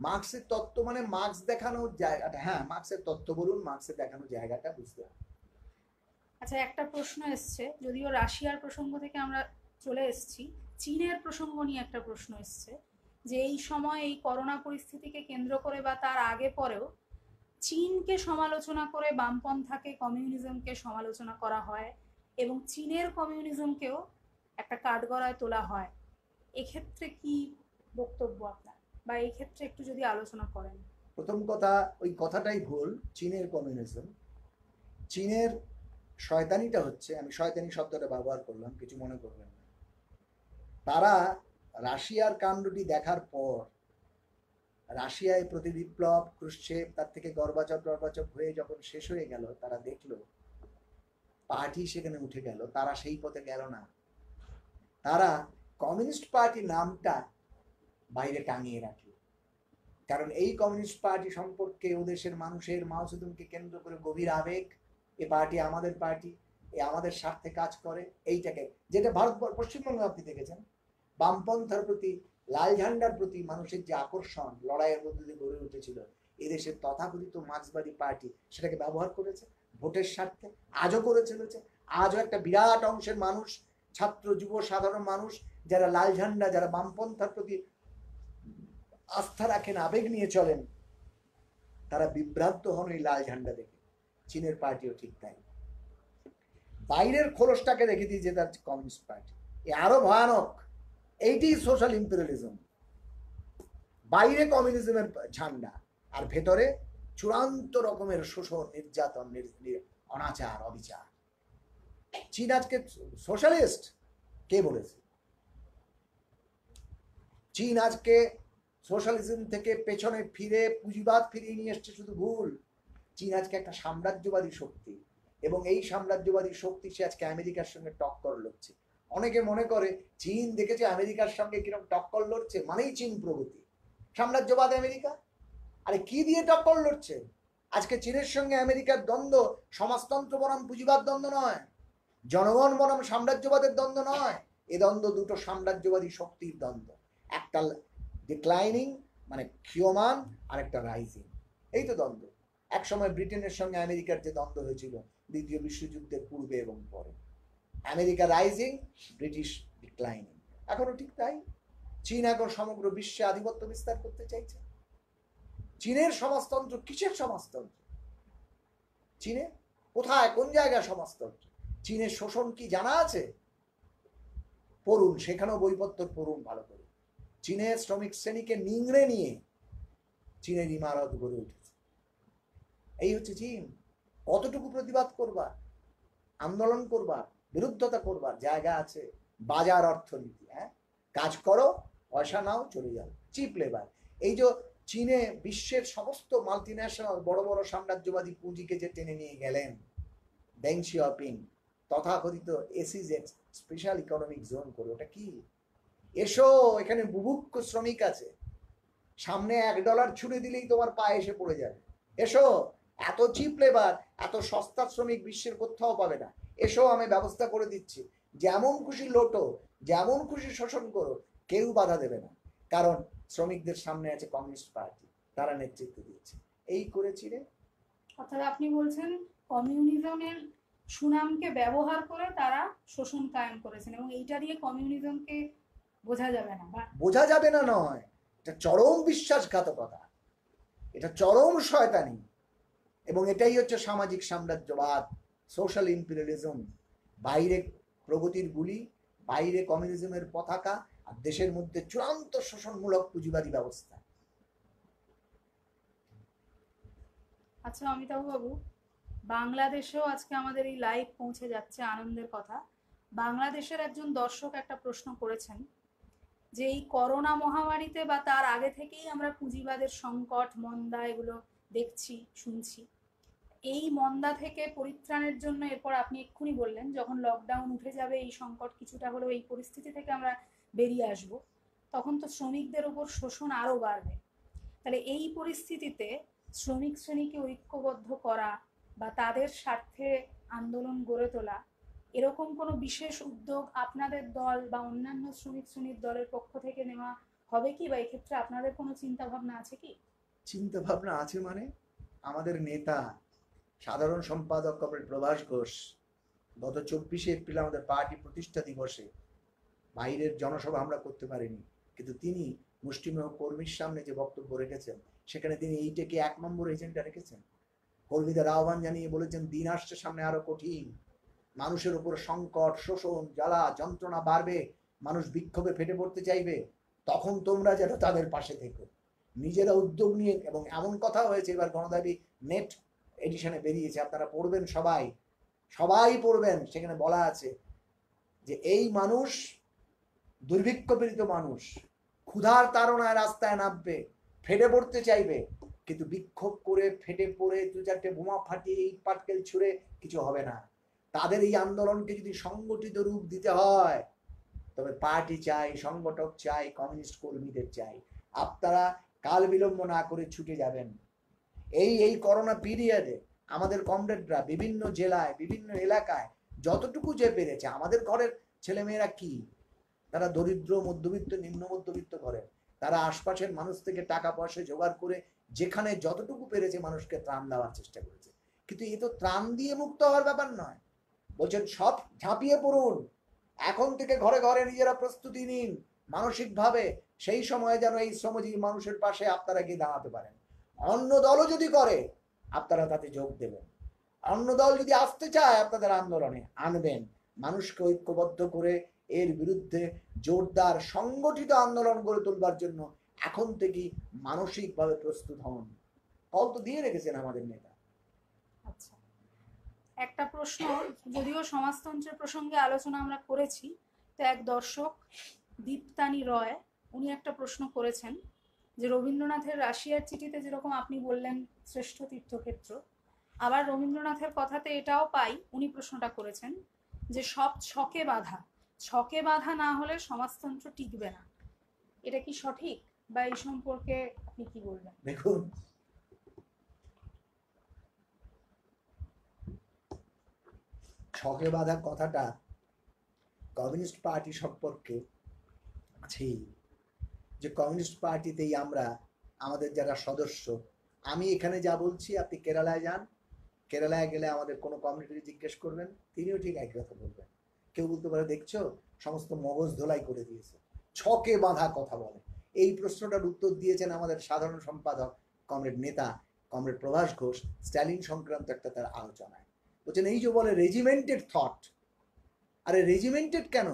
B: মার্কসের তত্ত্ব মানে মার্কস দেখানোর জায়গাটা, হ্যাঁ মার্কসের তত্ত্ব বলুন, মার্কসের দেখানোর জায়গাটা বুঝতে হবে।
A: আচ্ছা, একটা প্রশ্ন এসছে, যদিও রাশিয়ার প্রসঙ্গ থেকে আমরা চলে এসেছি, চীনের প্রসঙ্গ নিয়ে একটা প্রশ্ন এসছে যে এই সময় এই করোনা পরিস্থিতিকে কেন্দ্র করে বা তার আগে পরেও চীনকে সমালোচনা করে বামপন্থাকে, কমিউনিজমকে সমালোচনা করা হয় এবং চীনের কমিউনিজমকেও একটা কাঠগড়ায় তোলা হয়। এক্ষেত্রে কি বক্তব্য আপনার, বা এই ক্ষেত্রে একটু যদি আলোচনা করেন।
B: প্রথম কথা, ওই কথাটাই ভুল। চীনের কমিউনিজম, চীনের শয়তানিটা হচ্ছে, আমি শয়তানি শব্দটা ব্যবহার করলাম, কিছু মনে করবেন না। তারা রাশিয়ার কাণ্ডটি দেখার পর, রাশিয়ায় প্রতি বিপ্লব ক্রুশ্চেভ তার থেকে গর্বাচব হয়ে যখন শেষ হয়ে গেল, তারা দেখলো পার্টি সেখানে উঠে গেল, তারা সেই পথে গেল না। তারা কমিউনিস্ট পার্টি নামটা বাইরে টাঙিয়ে রাখলো, কারণ এই কমিউনিস্ট পার্টি সম্পর্কে ও দেশের মানুষের মাও সেতুংকে কেন্দ্র করে গভীর আবেগ। এ পার্টি আমাদের পার্টি, এ আমাদের স্বার্থে কাজ করে। এইটাকে, যেটা ভারত পশ্চিমবঙ্গে আপনি দেখেছেন, বামপন্থার প্রতি, লাল ঝান্ডার প্রতি মানুষের যে আকর্ষণ লড়াইয়ের মধ্যে দিয়ে গড়ে উঠেছিল, এদেশের তথাকথিত মার্ক্সবাদী পার্টি সেটাকে ব্যবহার করেছে ভোটের স্বার্থে, আজও করে চলেছে। আজও একটা বিরাট অংশের মানুষ, ছাত্র যুব সাধারণ মানুষ, যারা লাল ঝান্ডা, যারা বামপন্থার প্রতি আস্থা রাখেন, আবেগ নিয়ে চলেন, তারা বিভ্রান্ত হন এই লাল ঝান্ডা দেখে। চীনের পার্টিও ঠিক তাই। বাইরের খোলসটাকে রেখে দিয়েছে তার কমিউনিস্ট পার্টি। এ আরো ভয়ানক। এইটি সোশ্যাল ইম্পেরিয়ালিজম। বাইরে কমিউনিজমের ঝান্ডা, আর ভেতরে চূড়ান্ত রকমের শোষণ, নির্যাতন, অনাচার, অবিচার। চীন আজকে সোশ্যালিস্ট কে বলেছে? চীন আজকে সোশ্যালিজম থেকে পেছনে ফিরে পুঁজিবাদ ফিরিয়ে নিয়ে এসছে, শুধু ভুল। চীন আজকে একটা সাম্রাজ্যবাদী শক্তি, এবং এই সাম্রাজ্যবাদী শক্তি সে আজকে আমেরিকার সঙ্গে টক্কর লড়ছে। অনেকে মনে করে চীন দেখেছে আমেরিকার সঙ্গে কিরকম টক্কর লড়ছে মানেই চীন প্রগতি, সাম্রাজ্যবাদ আমেরিকা। আরে কি দিয়ে টক্কর লড়ছে? আজকে চীনের সঙ্গে আমেরিকার দ্বন্দ্ব সমাজতন্ত্র বনাম পুঁজিবাদ দ্বন্দ্ব নয়, জনগণ বনাম সাম্রাজ্যবাদের দ্বন্দ্ব নয়, এ দ্বন্দ্ব দুটো সাম্রাজ্যবাদী শক্তির দ্বন্দ্ব। একটা ডিক্লাইনিং মানে ক্ষীয়মান, আর একটা রাইজিং, এই তো দ্বন্দ্ব। এক সময় ব্রিটেনের সঙ্গে আমেরিকার যে দ্বন্দ্ব হয়েছিল দ্বিতীয় বিশ্বযুদ্ধের পূর্বে এবং পরে, আমেরিকা রাইজিং, ব্রিটিশ ডিক্লাইনিং। এখনো ঠিক তাই। চীন এখন সমগ্র বিশ্বে আধিপত্য বিস্তার করতে চাইছে। চীনের সমাজতন্ত্র কিসের সমাজতন্ত্র? চীনে কোথায়, কোন জায়গায় সমাজতন্ত্র? চীনের শোষণ কি জানা আছে? পড়ুন, সেখানেও বইপত্র পড়ুন ভালো করে। চীনের শ্রমিক শ্রেণীকে নিংড়ে নিয়ে চীনের ইমারত গড়ে উঠেছে। এই হচ্ছে চীন। কতটুকু প্রতিবাদ করবা, আন্দোলন করবা, বিরুদ্ধতা করবার জায়গা আছে? বাজার অর্থনীতি, হ্যাঁ, কাজ করো, পয়সা নাও, চলে যাও, চিপ লেবার। এই যে চীনে বিশ্বের সমস্ত মাল্টিন্যাশনাল বড় বড় সাম্রাজ্যবাদী পুঁজিকে যে টেনে নিয়ে গেলেন ডেং শিয়াওপিং, তথাকথিত এসইজেড, স্পেশাল ইকোনমিক জোন করে, ওটা কি? এসো, এখানে বুভুক্ষ শ্রমিক আছে, সামনে $1 ছুড়ে দিলেই তোমার পায়ে এসে পড়ে যাবে। এসো, এত চিপ লেবার, এত সস্তা শ্রমিক বিশ্বের কোথাও পাবে না। এসো, আমি ব্যবস্থা করে দিচ্ছি, যেমন খুশি লোটো, যেমন খুশি শোষণ করো, কেউ বাধা দেবে না, কারণ শ্রমিকদের সামনে আছে কমিউনিস্ট পার্টি, তারা নেতৃত্ব দিচ্ছে। এই করেছি রে।
A: অর্থাৎ আপনি বলছেন কমিউনিজমের সুনামকে ব্যবহার করে তারা শোষণ কায়েম করেছেন, এবং এইটা দিয়ে কমিউনিজমকে বোঝা যাবে না।
B: বোঝা যাবে না নয়, এটা চরম বিশ্বাসঘাতকতা, এটা চরম শয়তানি, এবং এটাই হচ্ছে সামাজিক সাম্রাজ্যবাদ, সোশ্যাল ইম্পিরিয়ালিজম। বাইরে প্রগতির গুলি, বাইরে কমিউনিজমের পতাকা, আর দেশের মধ্যে চূড়ান্ত শোষণমূলক পুঁজিবাদী ব্যবস্থা।
A: আচ্ছা অমিতাভ বাবু, বাংলাদেশেও আজকে আমাদের এই লাইভ পৌঁছে যাচ্ছে, আনন্দের কথা। বাংলাদেশের একজন দর্শক একটা প্রশ্ন করেছেন যে এই করোনা মহামারীতে বা তার আগে থেকেই আমরা পুঁজিবাদের সংকট, মন্দা এগুলো দেখছি, শুনছি। এই মন্দা থেকে পরিত্রাণের জন্য এরপর আপনি এক্ষুনি বললেন যখন লকডাউন উঠে যাবে, এই সংকট কিছুটা হলেও, এই পরিস্থিতি থেকে আমরা বেরিয়ে আসব, তখন তো শ্রমিকদের ওপর শোষণ আরও বাড়বে। তাহলে এই পরিস্থিতিতে শ্রমিক শ্রেণীকে ঐক্যবদ্ধ করা বা তাদের স্বার্থে আন্দোলন গড়ে তোলা, এরকম কোনো বিশেষ উদ্যোগ আপনাদের দল বা অন্যান্য শ্রমিক শ্রেণীর দলের পক্ষ থেকে নেওয়া হবে কি, বা এক্ষেত্রে আপনাদের কোনো চিন্তা ভাবনা আছে কি?
B: চিন্তা ভাবনা আছে মানে, আমাদের নেতা সাধারণ সম্পাদক কমরেড প্রভাস ঘোষ গত 24শে এপ্রিল আমাদের পার্টি প্রতিষ্ঠা দিবসে, বাইরের জনসভা আমরা করতে পারিনি, কিন্তু তিনি মুষ্টিমেয় কর্মীর সামনে যে বক্তব্য রেখেছেন, সেখানে তিনি এইটাকে 1 নম্বর এজেন্ডা রেখেছেন। কর্মীদের আহ্বান জানিয়ে বলেছেন, দিন আসছে সামনে আরো কঠিন, মানুষের উপর সংকট, শোষণ, জ্বালা যন্ত্রণা বাড়বে, মানুষ বিক্ষোভে ফেটে পড়তে চাইবে, তখন তোমরা যেন তাদের পাশে থেকো, নিজেরা উদ্যোগ নিয়ে। এবং এমন কথা হয়েছে, এবার গণদাবী নেট এডিশনে বেরিয়েছে, আপনারা পড়বেন, সবাই সবাই পড়বেন, সেখানে বলা আছে যে এই মানুষ, দুর্ভিক্ষপীড়িত মানুষ, ক্ষুধার তাড়নায় রাস্তায় নামবে, ফেটে পড়তে চাইবে, কিন্তু বিক্ষোভ করে ফেটে পড়ে 2-4টে বোমা ফাটিয়ে ইট পাটকেল ছুঁড়ে কিছু হবে না। তাদের এই আন্দোলনকে যদি সংগঠিত রূপ দিতে হয়, তবে পার্টি চাই, সংগঠক চাই, কমিউনিস্ট কর্মীদের চাই। আপনারা কাল বিলম্ব না করে ছুটে যাবেন। এই করোনা পিরিয়ডে আমাদের কমরেডরা বিভিন্ন জেলায়, বিভিন্ন এলাকায় যতটুকু যে পেরেছে, আমাদের ঘরের ছেলেমেয়েরা কি, তারা দরিদ্র, মধ্যবিত্ত, নিম্ন মধ্যবিত্ত ঘরের, তারা আশপাশের মানুষ থেকে টাকা পয়সা জোগাড় করে যেখানে যতটুকু পেরেছে মানুষকে ত্রাণ দেওয়ার চেষ্টা করেছে। কিন্তু এ তো ত্রাণ দিয়ে মুক্ত হওয়ার ব্যাপার নয়। বলছেন সব ঝাঁপিয়ে পড়ুন, এখন থেকে ঘরে ঘরে নিজেরা প্রস্তুতি নিন মানসিকভাবে, সেই সময় যেন এই শ্রমজীবী মানুষের পাশে আপনারা গিয়ে দাঁড়াতে পারেন। অন্য দলও যদি করে, আপনারা তাতে যোগ দেবেন। অন্য দল যদি আসতে চায় আপনাদের আন্দোলনে, আনবেন। মানুষকে ঐক্যবদ্ধ করে এর বিরুদ্ধে জোরদার সংগঠিত আন্দোলন গড়ে তোলবার জন্য এখন থেকেই মানসিকভাবে প্রস্তুত হন। কল তো দিয়ে রেখেছেন আমাদের নেতা।
A: আচ্ছা, একটা প্রশ্ন, যদিও সমাজতন্ত্রের প্রসঙ্গে আলোচনা আমরা করেছি, তো এক দর্শক দীপ্তানি রয়, উনি একটা প্রশ্ন করেছেন যে রবীন্দ্রনাথের রাশিয়ার চিঠিতে যেরকম আপনি বললেন শ্রেষ্ঠ তীর্থক্ষেত্র, আবার রবীন্দ্রনাথের কথাতে এটাও পাই, উনি প্রশ্নটা করেছেন যে সব ছকে বাঁধা, ছকে বাঁধা না হলে সমাজতন্ত্র টিকবে না। এটা কি সঠিক, বা এই সম্পর্কে আপনি কি বলবেন?
B: দেখুন, ছকে বাঁধা কথাটা কমিউনিস্ট পার্টি সম্পর্কে আছেই, যে কমিউনিস্ট পার্টিতেই আমরা, আমাদের যারা সদস্য, আমি এখানে যা বলছি আপনি কেরালায় যান, কেরালায় গেলে আমাদের কোনো কমিউনিটি জিজ্ঞেস করবেন, তিনিও ঠিক একই কথা বলবেন। কেউ বলতে পারে দেখছো সমস্ত মগজ ধোলাই করে দিয়েছে, ছকে বাঁধা কথা বলে। এই প্রশ্নটার উত্তর দিয়েছেন আমাদের সাধারণ সম্পাদক কমরেড নেতা কমরেড প্রভাস ঘোষ স্ট্যালিন সংক্রান্ত একটা তার আলোচনায়। বলছেন এই যে বলে রেজিমেন্টেড থট, আরে রেজিমেন্টেড কেন?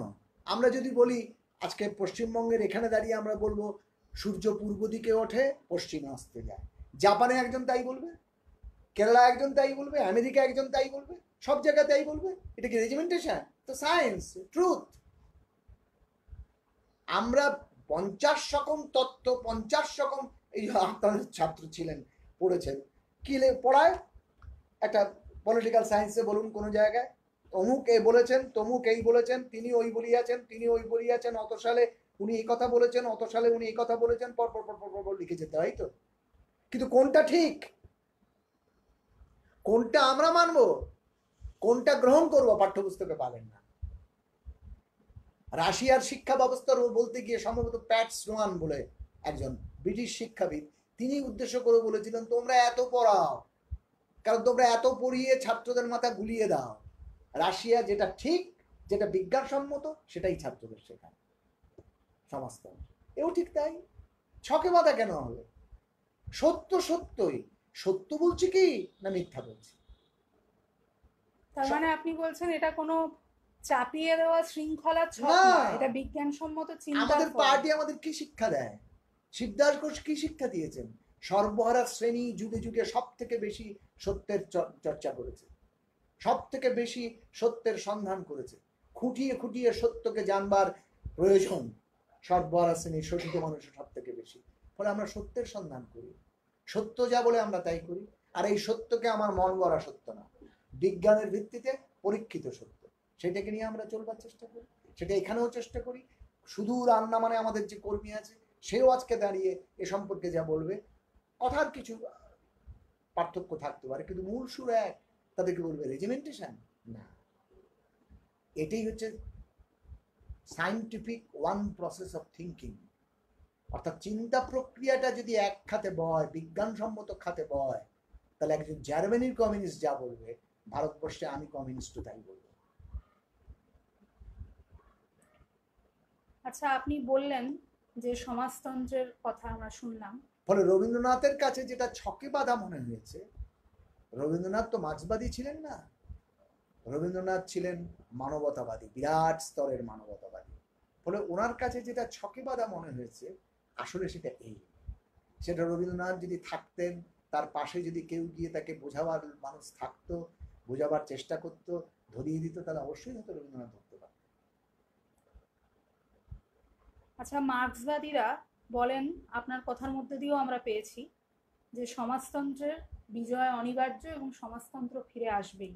B: আমরা যদি বলি আজকে পশ্চিমবঙ্গের এখানে দাঁড়িয়ে আমরা বলবো সূর্য পূর্ব দিকে ওঠে পশ্চিমে আসতে যায়, জাপানে একজন তাই বলবে, কেরালা একজন তাই বলবে, আমেরিকা একজন তাই বলবে, সব জায়গায় তাই বলবে। এটা কি রেজিমেন্টেশন? তো সায়েন্স, ট্রুথ। আমরা 50 রকম তত্ত্ব, 50 রকম, এই আপনাদের ছাত্র ছিলেন, পড়েছেন, কি পড়ায় একটা পলিটিক্যাল সায়েন্সে বলুন কোনো জায়গায় অমুক এই বলেছেন, তমুক এই বলেছেন, তিনি ওই বলিয়াছেন, তিনি ওই বলিয়াছেন, অত সালে উনি এই কথা বলেছেন, অত সালে উনি এই কথা বলেছেন, পর পর পর পর পর লিখে যেতে হয় তো। কিন্তু কোনটা ঠিক, কোনটা আমরা মানব, কোনটা গ্রহণ করব, পাঠ্যপুস্তকে পাবেন না। রাশিয়ার শিক্ষা ব্যবস্থার বলতে গিয়ে সম্ভবত প্যাট স্নোয়ান বলে একজন ব্রিটিশ শিক্ষাবিদ, তিনি উদ্দেশ্য করে বলেছিলেন তোমরা এত পড়াও, কারণ তোমরা এত পড়িয়ে ছাত্রদের মাথা গুলিয়ে দাও। রাশিয়া যেটা ঠিক, যেটা বিজ্ঞানসম্মত, সেটাই ছাত্রদের শেখায় সমাজতন্ত্র। এও ঠিক তাই। ছকে বাঁধা কেন হবে? সত্য সত্যই, সত্য বলছি কি না মিথ্যা বলছি?
A: তার মানে আপনি বলছেন এটা কোনো চাপিয়ে দেওয়া শৃঙ্খলার ছক
B: না,
A: না, এটা বিজ্ঞানসম্মত চিন্তার
B: আমাদের
A: ফল।
B: পার্টি আমাদের কি শিক্ষা দেয়? সিদ্ধার্থ ঘোষ কি শিক্ষা দিয়েছেন? সর্বহারা শ্রেণী যুগে যুগে সব থেকে বেশি সত্যের চর্চা করেছে, সব থেকে বেশি সত্যের সন্ধান করেছে, খুঁটিয়ে খুঁটিয়ে সত্যকে জানবার প্রয়োজন সর্বহারা শ্রেণীর শোষিত মানুষের সব থেকে বেশি। ফলে আমরা সত্যের সন্ধান করি, সত্য যা বলে আমরা তাই করি। আর এই সত্যকে আমার মন গড়া সত্য না, বিজ্ঞানের ভিত্তিতে পরীক্ষিত সত্য, সেটাকে নিয়ে আমরা চলবার চেষ্টা করি। সেটা এখানেও চেষ্টা করি। সুদূর আন্দামানে আমাদের যে কর্মী আছে, সেও আজকে দাঁড়িয়ে এ সম্পর্কে যা বলবে, কথার কিছু পার্থক্য থাকতে পারে, কিন্তু মূল সুর এক। তাদেরকে বলবে রেজিমেন্টেশন না। এটাই হচ্ছে scientific one process of thinking. অর্থাৎ চিন্তা প্রক্রিয়াটা যদি এক খাতে বয়, বিজ্ঞানসম্মত খাতে বয়, তাহলে একজন জার্মানির কমিউনিস্ট যা বলবে, ভারতবর্ষে আমি কমিউনিস্ট তাই বলবো।
A: আচ্ছা, আপনি বললেন যে সমাজতন্ত্রের কথা আমরা শুনলাম,
B: ফলে রবীন্দ্রনাথের কাছে যেটা ছকে বাঁধা মনে হয়েছে, রবীন্দ্রনাথ তো মার্ক্সবাদী ছিলেন না, রবীন্দ্রনাথ ছিলেন মানবতাবাদী, বিরাট স্তরের মানবতাবাদী। ফলে ওনার কাছে যেটা ছকে বাঁধা মনে হয়েছে, আসলে সেটা এই, সেটা রবীন্দ্রনাথ যদি থাকতেন, তার পাশে যদি কেউ গিয়ে তাকে বোঝাবার মানুষ থাকতো, বোঝাবার চেষ্টা করতো, ধরিয়ে দিত, তাহলে অবশ্যই হয়তো রবীন্দ্রনাথ ধরতে পারত।
A: আচ্ছা, মার্ক্সবাদীরা বলেন, আপনার কথার মধ্যে দিয়েও আমরা পেয়েছি, যে সমাজতন্ত্রের বিজয় অনিবার্য এবং সমাজতন্ত্র ফিরে আসবেই।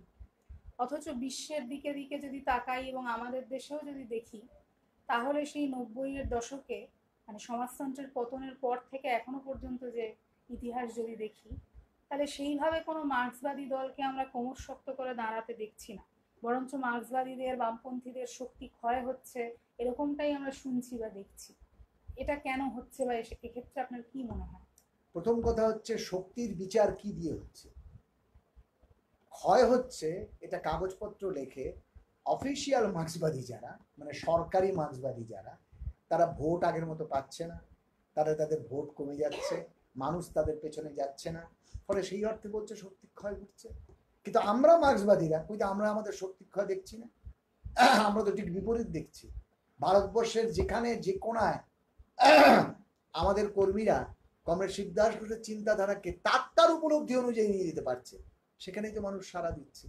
A: অথচ বিশ্বের দিকে দিকে যদি তাকাই এবং আমাদের দেশেও যদি দেখি, তাহলে সেই 90-এর দশকে, মানে সমাজতন্ত্রের পতনের পর থেকে এখনো পর্যন্ত যে ইতিহাস যদি দেখি, তাহলে সেইভাবে কোনো মার্ক্সবাদী দলকে আমরা কোমর শক্ত করে দাঁড়াতে দেখছি না। বরঞ্চ মার্ক্সবাদীদের, বামপন্থীদের শক্তি ক্ষয় হচ্ছে, এরকমটাই আমরা শুনছি বা দেখছি। এটা কেন হচ্ছে, বা এক্ষেত্রে আপনার কি মনে হয়?
B: প্রথম কথা হচ্ছে শক্তির বিচার কি দিয়ে হচ্ছে। ক্ষয় হচ্ছে এটা কাগজপত্র লেখে অফিসিয়াল মার্ক্সবাদী যারা, মানে সরকারি মার্ক্সবাদী যারা, তারা ভোট আগের মতো পাচ্ছে না, তাদের ভোট কমে যাচ্ছে, মানুষ তাদের পেছনে যাচ্ছে না, ফলে সেই অর্থে বলছে শক্তি ক্ষয় ঘটছে। কিন্তু আমরা মার্ক্সবাদীরা কিন্তু আমরা আমাদের শক্তি ক্ষয় দেখছি না, আমরা তো ঠিক বিপরীত দেখছি। ভারতবর্ষের যেখানে যে কোনায় আমাদের কর্মীরা কমরেড সিদ্ধার্থ ঘোষের চিন্তাধারাকে তার উপলব্ধি অনুযায়ী নিয়ে যেতে পারছে, সেখানেই তো মানুষ সাড়া দিচ্ছে।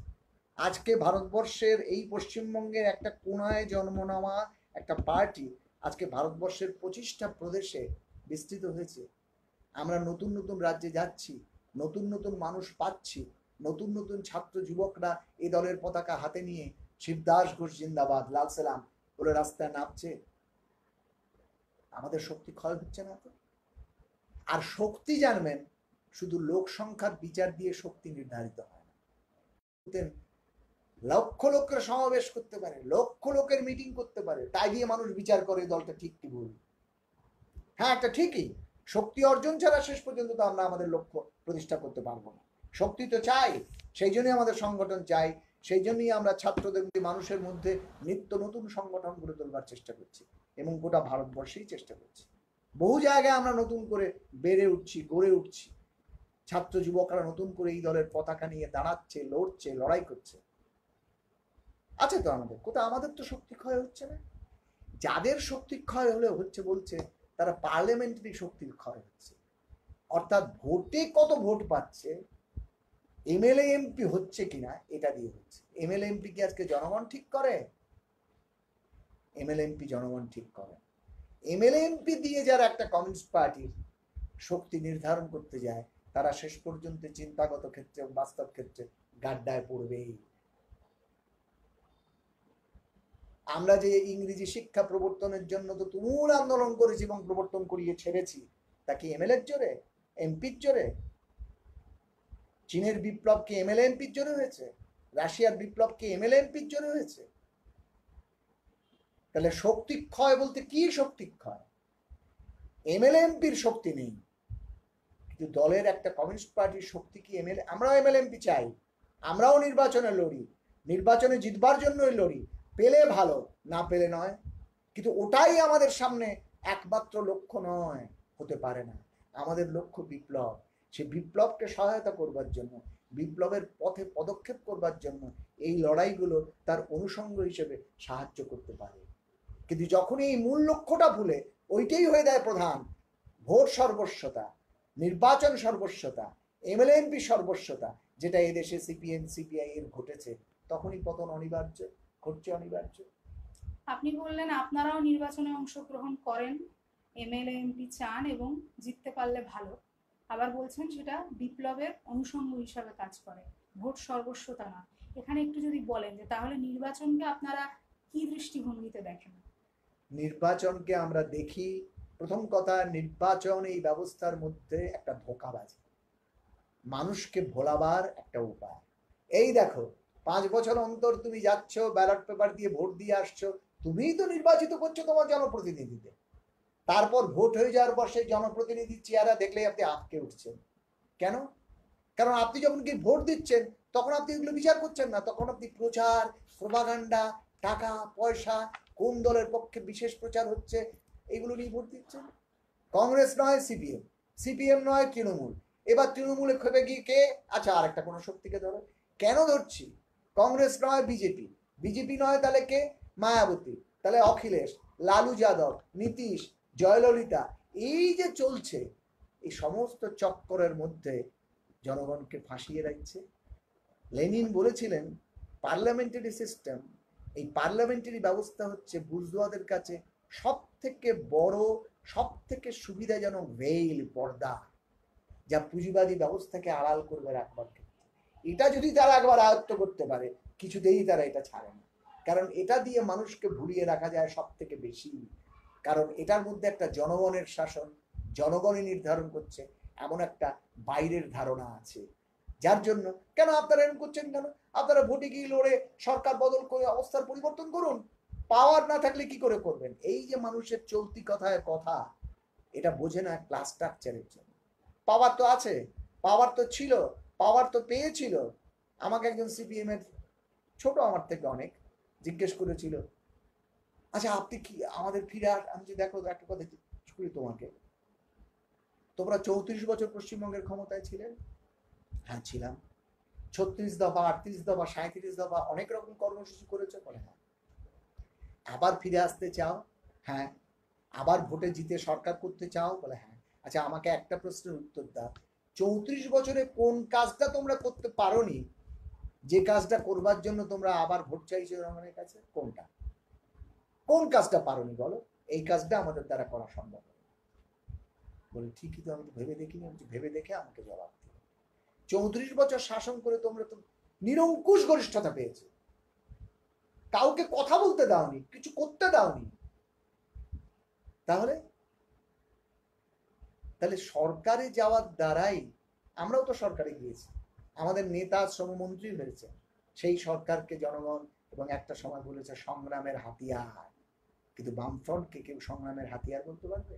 B: আজকে ভারতবর্ষের এই পশ্চিমবঙ্গের একটা কোনায় জন্ম নেওয়া একটা পার্টি আজকে ভারতবর্ষের 25টা প্রদেশে বিস্তৃত হয়েছে। আমরা নতুন নতুন রাজ্যে যাচ্ছি, নতুন নতুন মানুষ পাচ্ছি, নতুন নতুন ছাত্র যুবকরা এই দলের পতাকা হাতে নিয়ে শিবদাস ঘোষ জিন্দাবাদ, লাল সালাম বলে রাস্তায় নামছে, আমাদের শক্তি ক্ষয় হচ্ছে না তো? আর শক্তি জানবেন শুধু লোক সংখ্যার বিচার দিয়ে শক্তি নির্ধারিত হয় না। লক্ষ লোকের সমাবেশ করতে পারে, লক্ষ লোকের মিটিং করতে পারে, তাই দিয়ে মানুষ বিচার করে দলটা ঠিক কি ভুল। হ্যাঁ, একটা ঠিকই, শক্তি অর্জন ছাড়া শেষ পর্যন্ত তো আমরা আমাদের লক্ষ্য প্রতিষ্ঠা করতে পারবো না। শক্তি তো চাই, সেই জন্যই আমাদের সংগঠন চাই, সেই জন্যই আমরা ছাত্রদের মধ্যে, মানুষের মধ্যে নিত্য নতুন সংগঠন গড়ে তোলবার চেষ্টা করছি এবং গোটা ভারতবর্ষেই চেষ্টা করছি। বহু জায়গায় আমরা নতুন করে বেড়ে উঠছি, গড়ে উঠছি। ছাত্র যুবকরা নতুন করে এই দলের পতাকা নিয়ে দাঁড়াচ্ছে, লড়ছে, লড়াই করছে। আছে তো আমাদের, কোথাও আমাদের তো শক্তি ক্ষয় হচ্ছে না। যাদের শক্তি ক্ষয় হলে হচ্ছে বলছে তারা পার্লামেন্টারি শক্তির ক্ষয় হচ্ছে, অর্থাৎ ভোটে কত ভোট পাচ্ছে, এমএলএ এমপি হচ্ছে কিনা এটা দিয়ে হচ্ছে। এমএলএ এমপি কি আজকে জনগণ ঠিক করে? এমএলএ এমপি জনগণ ঠিক করে। এমএলএ এমপি দিয়ে যারা একটা কমিউনিস্ট পার্টির শক্তি নির্ধারণ করতে যায়, তারা শেষ পর্যন্ত চিন্তাগত ক্ষেত্রে, বাস্তব ক্ষেত্রে গাড্ডায় পড়বেই। আমরা যে ইংরেজি শিক্ষা প্রবর্তনের জন্য তো তুমুল আন্দোলন করেছি এবং প্রবর্তন করিয়ে ছেড়েছি, তা কি এমএলএর জোরে, এমপির জোরে? চীনের বিপ্লব কি এমএলএ এমপির জোরে হয়েছে? রাশিয়ার বিপ্লব কি এমএলএ এমপির জোরে হয়েছে? তাহলে শক্তি ক্ষয় বলতে কি শক্তি ক্ষয়? এমএলএ এমপির শক্তি নেই, কিন্তু দলের একটা কমিউনিস্ট পার্টির শক্তি কি এমএলএ? আমরাও এমএলএ এমপি চাই, আমরাও নির্বাচনে লড়ি, নির্বাচনে জিতবার জন্যই লড়ি, পেলে ভালো, না পেলে নয়। কিন্তু ওটাই আমাদের সামনে একমাত্র লক্ষ্য নয়, হতে পারে না। আমাদের লক্ষ্য বিপ্লব। সে বিপ্লবকে সহায়তা করবার জন্য, বিপ্লবের পথে পদক্ষেপ করবার জন্য এই লড়াইগুলো তার অনুষঙ্গ হিসেবে সাহায্য করতে পারে। কিন্তু যখন এই মূল লক্ষ্যটা ভুলে ওইটাই হয়ে যায় প্রধান, ভোট সর্বস্বতা, নির্বাচন সর্বস্বতা, এমএলএ এমপি সর্বস্বতা, যেটা এদেশে সিপিএম সিপিআই এর ঘটেছে, তখনই পতন অনিবার্য, ঘটছে অনিবার্য।
A: আপনি বললেন আপনারাও নির্বাচনে অংশগ্রহণ করেন, এমএলএ এমপি চান এবং জিততে পারলে ভালো, আবার বলছেন সেটা বিপ্লবের অনুষঙ্গ হিসাবে কাজ করে, ভোট সর্বস্বতা না। এখানে একটু যদি বলেন যে তাহলে নির্বাচনকে আপনারা কি দৃষ্টিভঙ্গিতে দেখেন?
B: নির্বাচনকে আমরা দেখি, প্রথম কথা, নির্বাচন এই ব্যবস্থার মধ্যে একটা ধোঁকাবাজি, মানুষকে ভোলাবার একটা উপায়। এই দেখো, 5 বছর অন্তর তুমি যাচ্ছ, ব্যালট পেপার দিয়ে ভোট দিয়ে আসছো, তুমিই তো নির্বাচিত করছো তোমার জনপ্রতিনিধিদের। তারপর ভোট হয়ে যাওয়ার পর সেই জনপ্রতিনিধির চেহারা দেখলেই আপনি আটকে উঠছেন। কেন? কারণ আপনি যখন কি ভোট দিচ্ছেন তখন আপনি এগুলো বিচার করছেন না, তখন আপনি প্রচার, প্রপাগান্ডা, টাকা পয়সা, কোন দলের পক্ষে বিশেষ প্রচার হচ্ছে, এগুলো নিয়ে ভোট দিচ্ছেন। কংগ্রেস নয় সিপিএম, সিপিএম নয় তৃণমূল, এবার তৃণমূলে খেপে গিয়ে কে, আচ্ছা আরেকটা কোনো শক্তিকে ধরো। কেন ধরছি? কংগ্রেস নয় বিজেপি, বিজেপি নয় তাহলে কে, মায়াবতী, তাহলে অখিলেশ, লালু যাদব, নীতিশ, জয়ললিতা, এই যে চলছে, এই সমস্ত চক্করের মধ্যে জনগণকে ফাঁসিয়ে রাখছে। লেনিন বলেছিলেন পার্লামেন্টারি সিস্টেম, এই পার্লামেন্টারি ব্যবস্থা হচ্ছে বুর্জোয়াদের কাছে সব থেকে বড়, সব থেকে সুবিধাজনক ভেইল, পর্দা, যা পুঁজিবাদী ব্যবস্থাকে আড়াল করবে রাখবার ক্ষেত্রে। এটা যদি তারা একবার আয়ত্ত করতে পারে, কিছুতেই তারা এটা ছাড়ে না, কারণ এটা দিয়ে মানুষকে ভুলিয়ে রাখা যায় সব থেকে বেশি। কারণ এটার মধ্যে একটা জনগণের শাসন, জনগণই নির্ধারণ করছে, এমন একটা বাইরের ধারণা আছে, যার জন্য কেন আপনারা এরকম করছেন? কেন আপনারা ভোটে গিয়ে লড়ে সরকার বদল করে অবস্থার পরিবর্তন করুন, পাওয়ার না থাকলে কি করে করবেন? এই যে মানুষের চলতি কথায় কথা, এটা বোঝে না ক্লাস স্ট্রাকচারের জন্য। পাওয়ার তো আছে, পাওয়ার তো ছিল, পাওয়ার তো পেয়েছিল। আমাকে একজন সিপিএম এর ছোট আমার থেকে অনেক জিজ্ঞেস করেছিল, আচ্ছা আপনি কি আমাদের ফিরে আমি যে দেখো একটা কথা করি তোমাকে, তোমরা 34 বছর পশ্চিমবঙ্গের ক্ষমতায় ছিলেন? হ্যাঁ ছিলাম। 36 দফা, 38 দফা, 37 দফা অনেক রকম কর্মসূচি করেছে? বলে হ্যাঁ। আবার ফিরে আসতে চাও? হ্যাঁ। আবার ভোটে জিতে সরকার করতে চাও? বলে হ্যাঁ। আচ্ছা আমাকে একটা প্রশ্নের উত্তর দাও, 34 বছরে কোন কাজটা তোমরা করতে পারোনি যে কাজটা করবার জন্য তোমরা আবার ভোট চাইছো জনগণের কাছে? কোনটা? কোন কাজটা পারোনি বলো? এই কাজটা আমাদের দ্বারা করা সম্ভব। বলে ঠিকই তো, আমি তো ভেবে দেখিনি। আমি ভেবে দেখে আমাকে জবাব দিই। 34 বছর শাসন করে তোমরা তো নিরঙ্কুশ গরিষ্ঠতা পেয়েছো, কাউকে কথা বলতে দাওনি, কিছু করতে দাওনি। তাহলে সরকারে যাওয়ার দ্বারাই, আমরাও তো সরকারে গিয়েছি, আমাদের নেতা শ্রমমন্ত্রী হয়েছে, সেই সরকারকে জনগণ এবং একটা সময় বলেছে সংগ্রামের হাতিয়ার, কিন্তু বামফ্রন্টকে কেউ সংগ্রামের হাতিয়ার বলতে পারবে?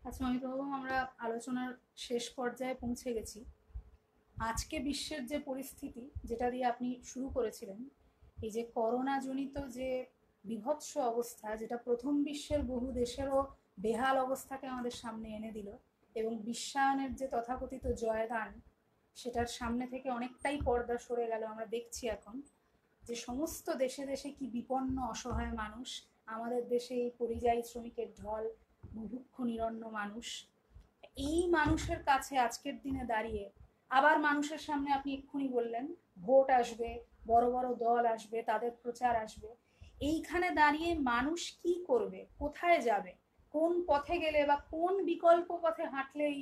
A: আচ্ছা অমিতাভ, আমরা আলোচনার শেষ পর্যায়ে পৌঁছে গেছি। আজকে বিশ্বের যে পরিস্থিতি, যেটা দিয়ে আপনি শুরু করেছিলেন, এই যে করোনা জনিত যে বিভৎস অবস্থা, যেটা প্রথম বিশ্বের বহু দেশেরও বেহাল অবস্থাকে আমাদের সামনে এনে দিল, এবং বিশ্বায়নের যে তথাকথিত জয়গান, সেটার সামনে থেকে অনেকটাই পর্দা সরে গেল। আমরা দেখছি এখন যে সমস্ত দেশে দেশে কি বিপন্ন অসহায় মানুষ, আমাদের দেশে এই পরিযায়ী শ্রমিকের ঢল, বুভুক্ষ নিরন্ন মানুষ। এই মানুষের কাছে আজকের দিনে দাঁড়িয়ে আবার মানুষের সামনে, আপনি এক্ষুনি বললেন ভোট আসবে, বড় বড় দল আসবে, তাদের প্রচার আসবে, এইখানে দাঁড়িয়ে মানুষ কি করবে, কোথায় যাবে, কোন পথে গেলে বা কোন বিকল্প পথে হাঁটলে এই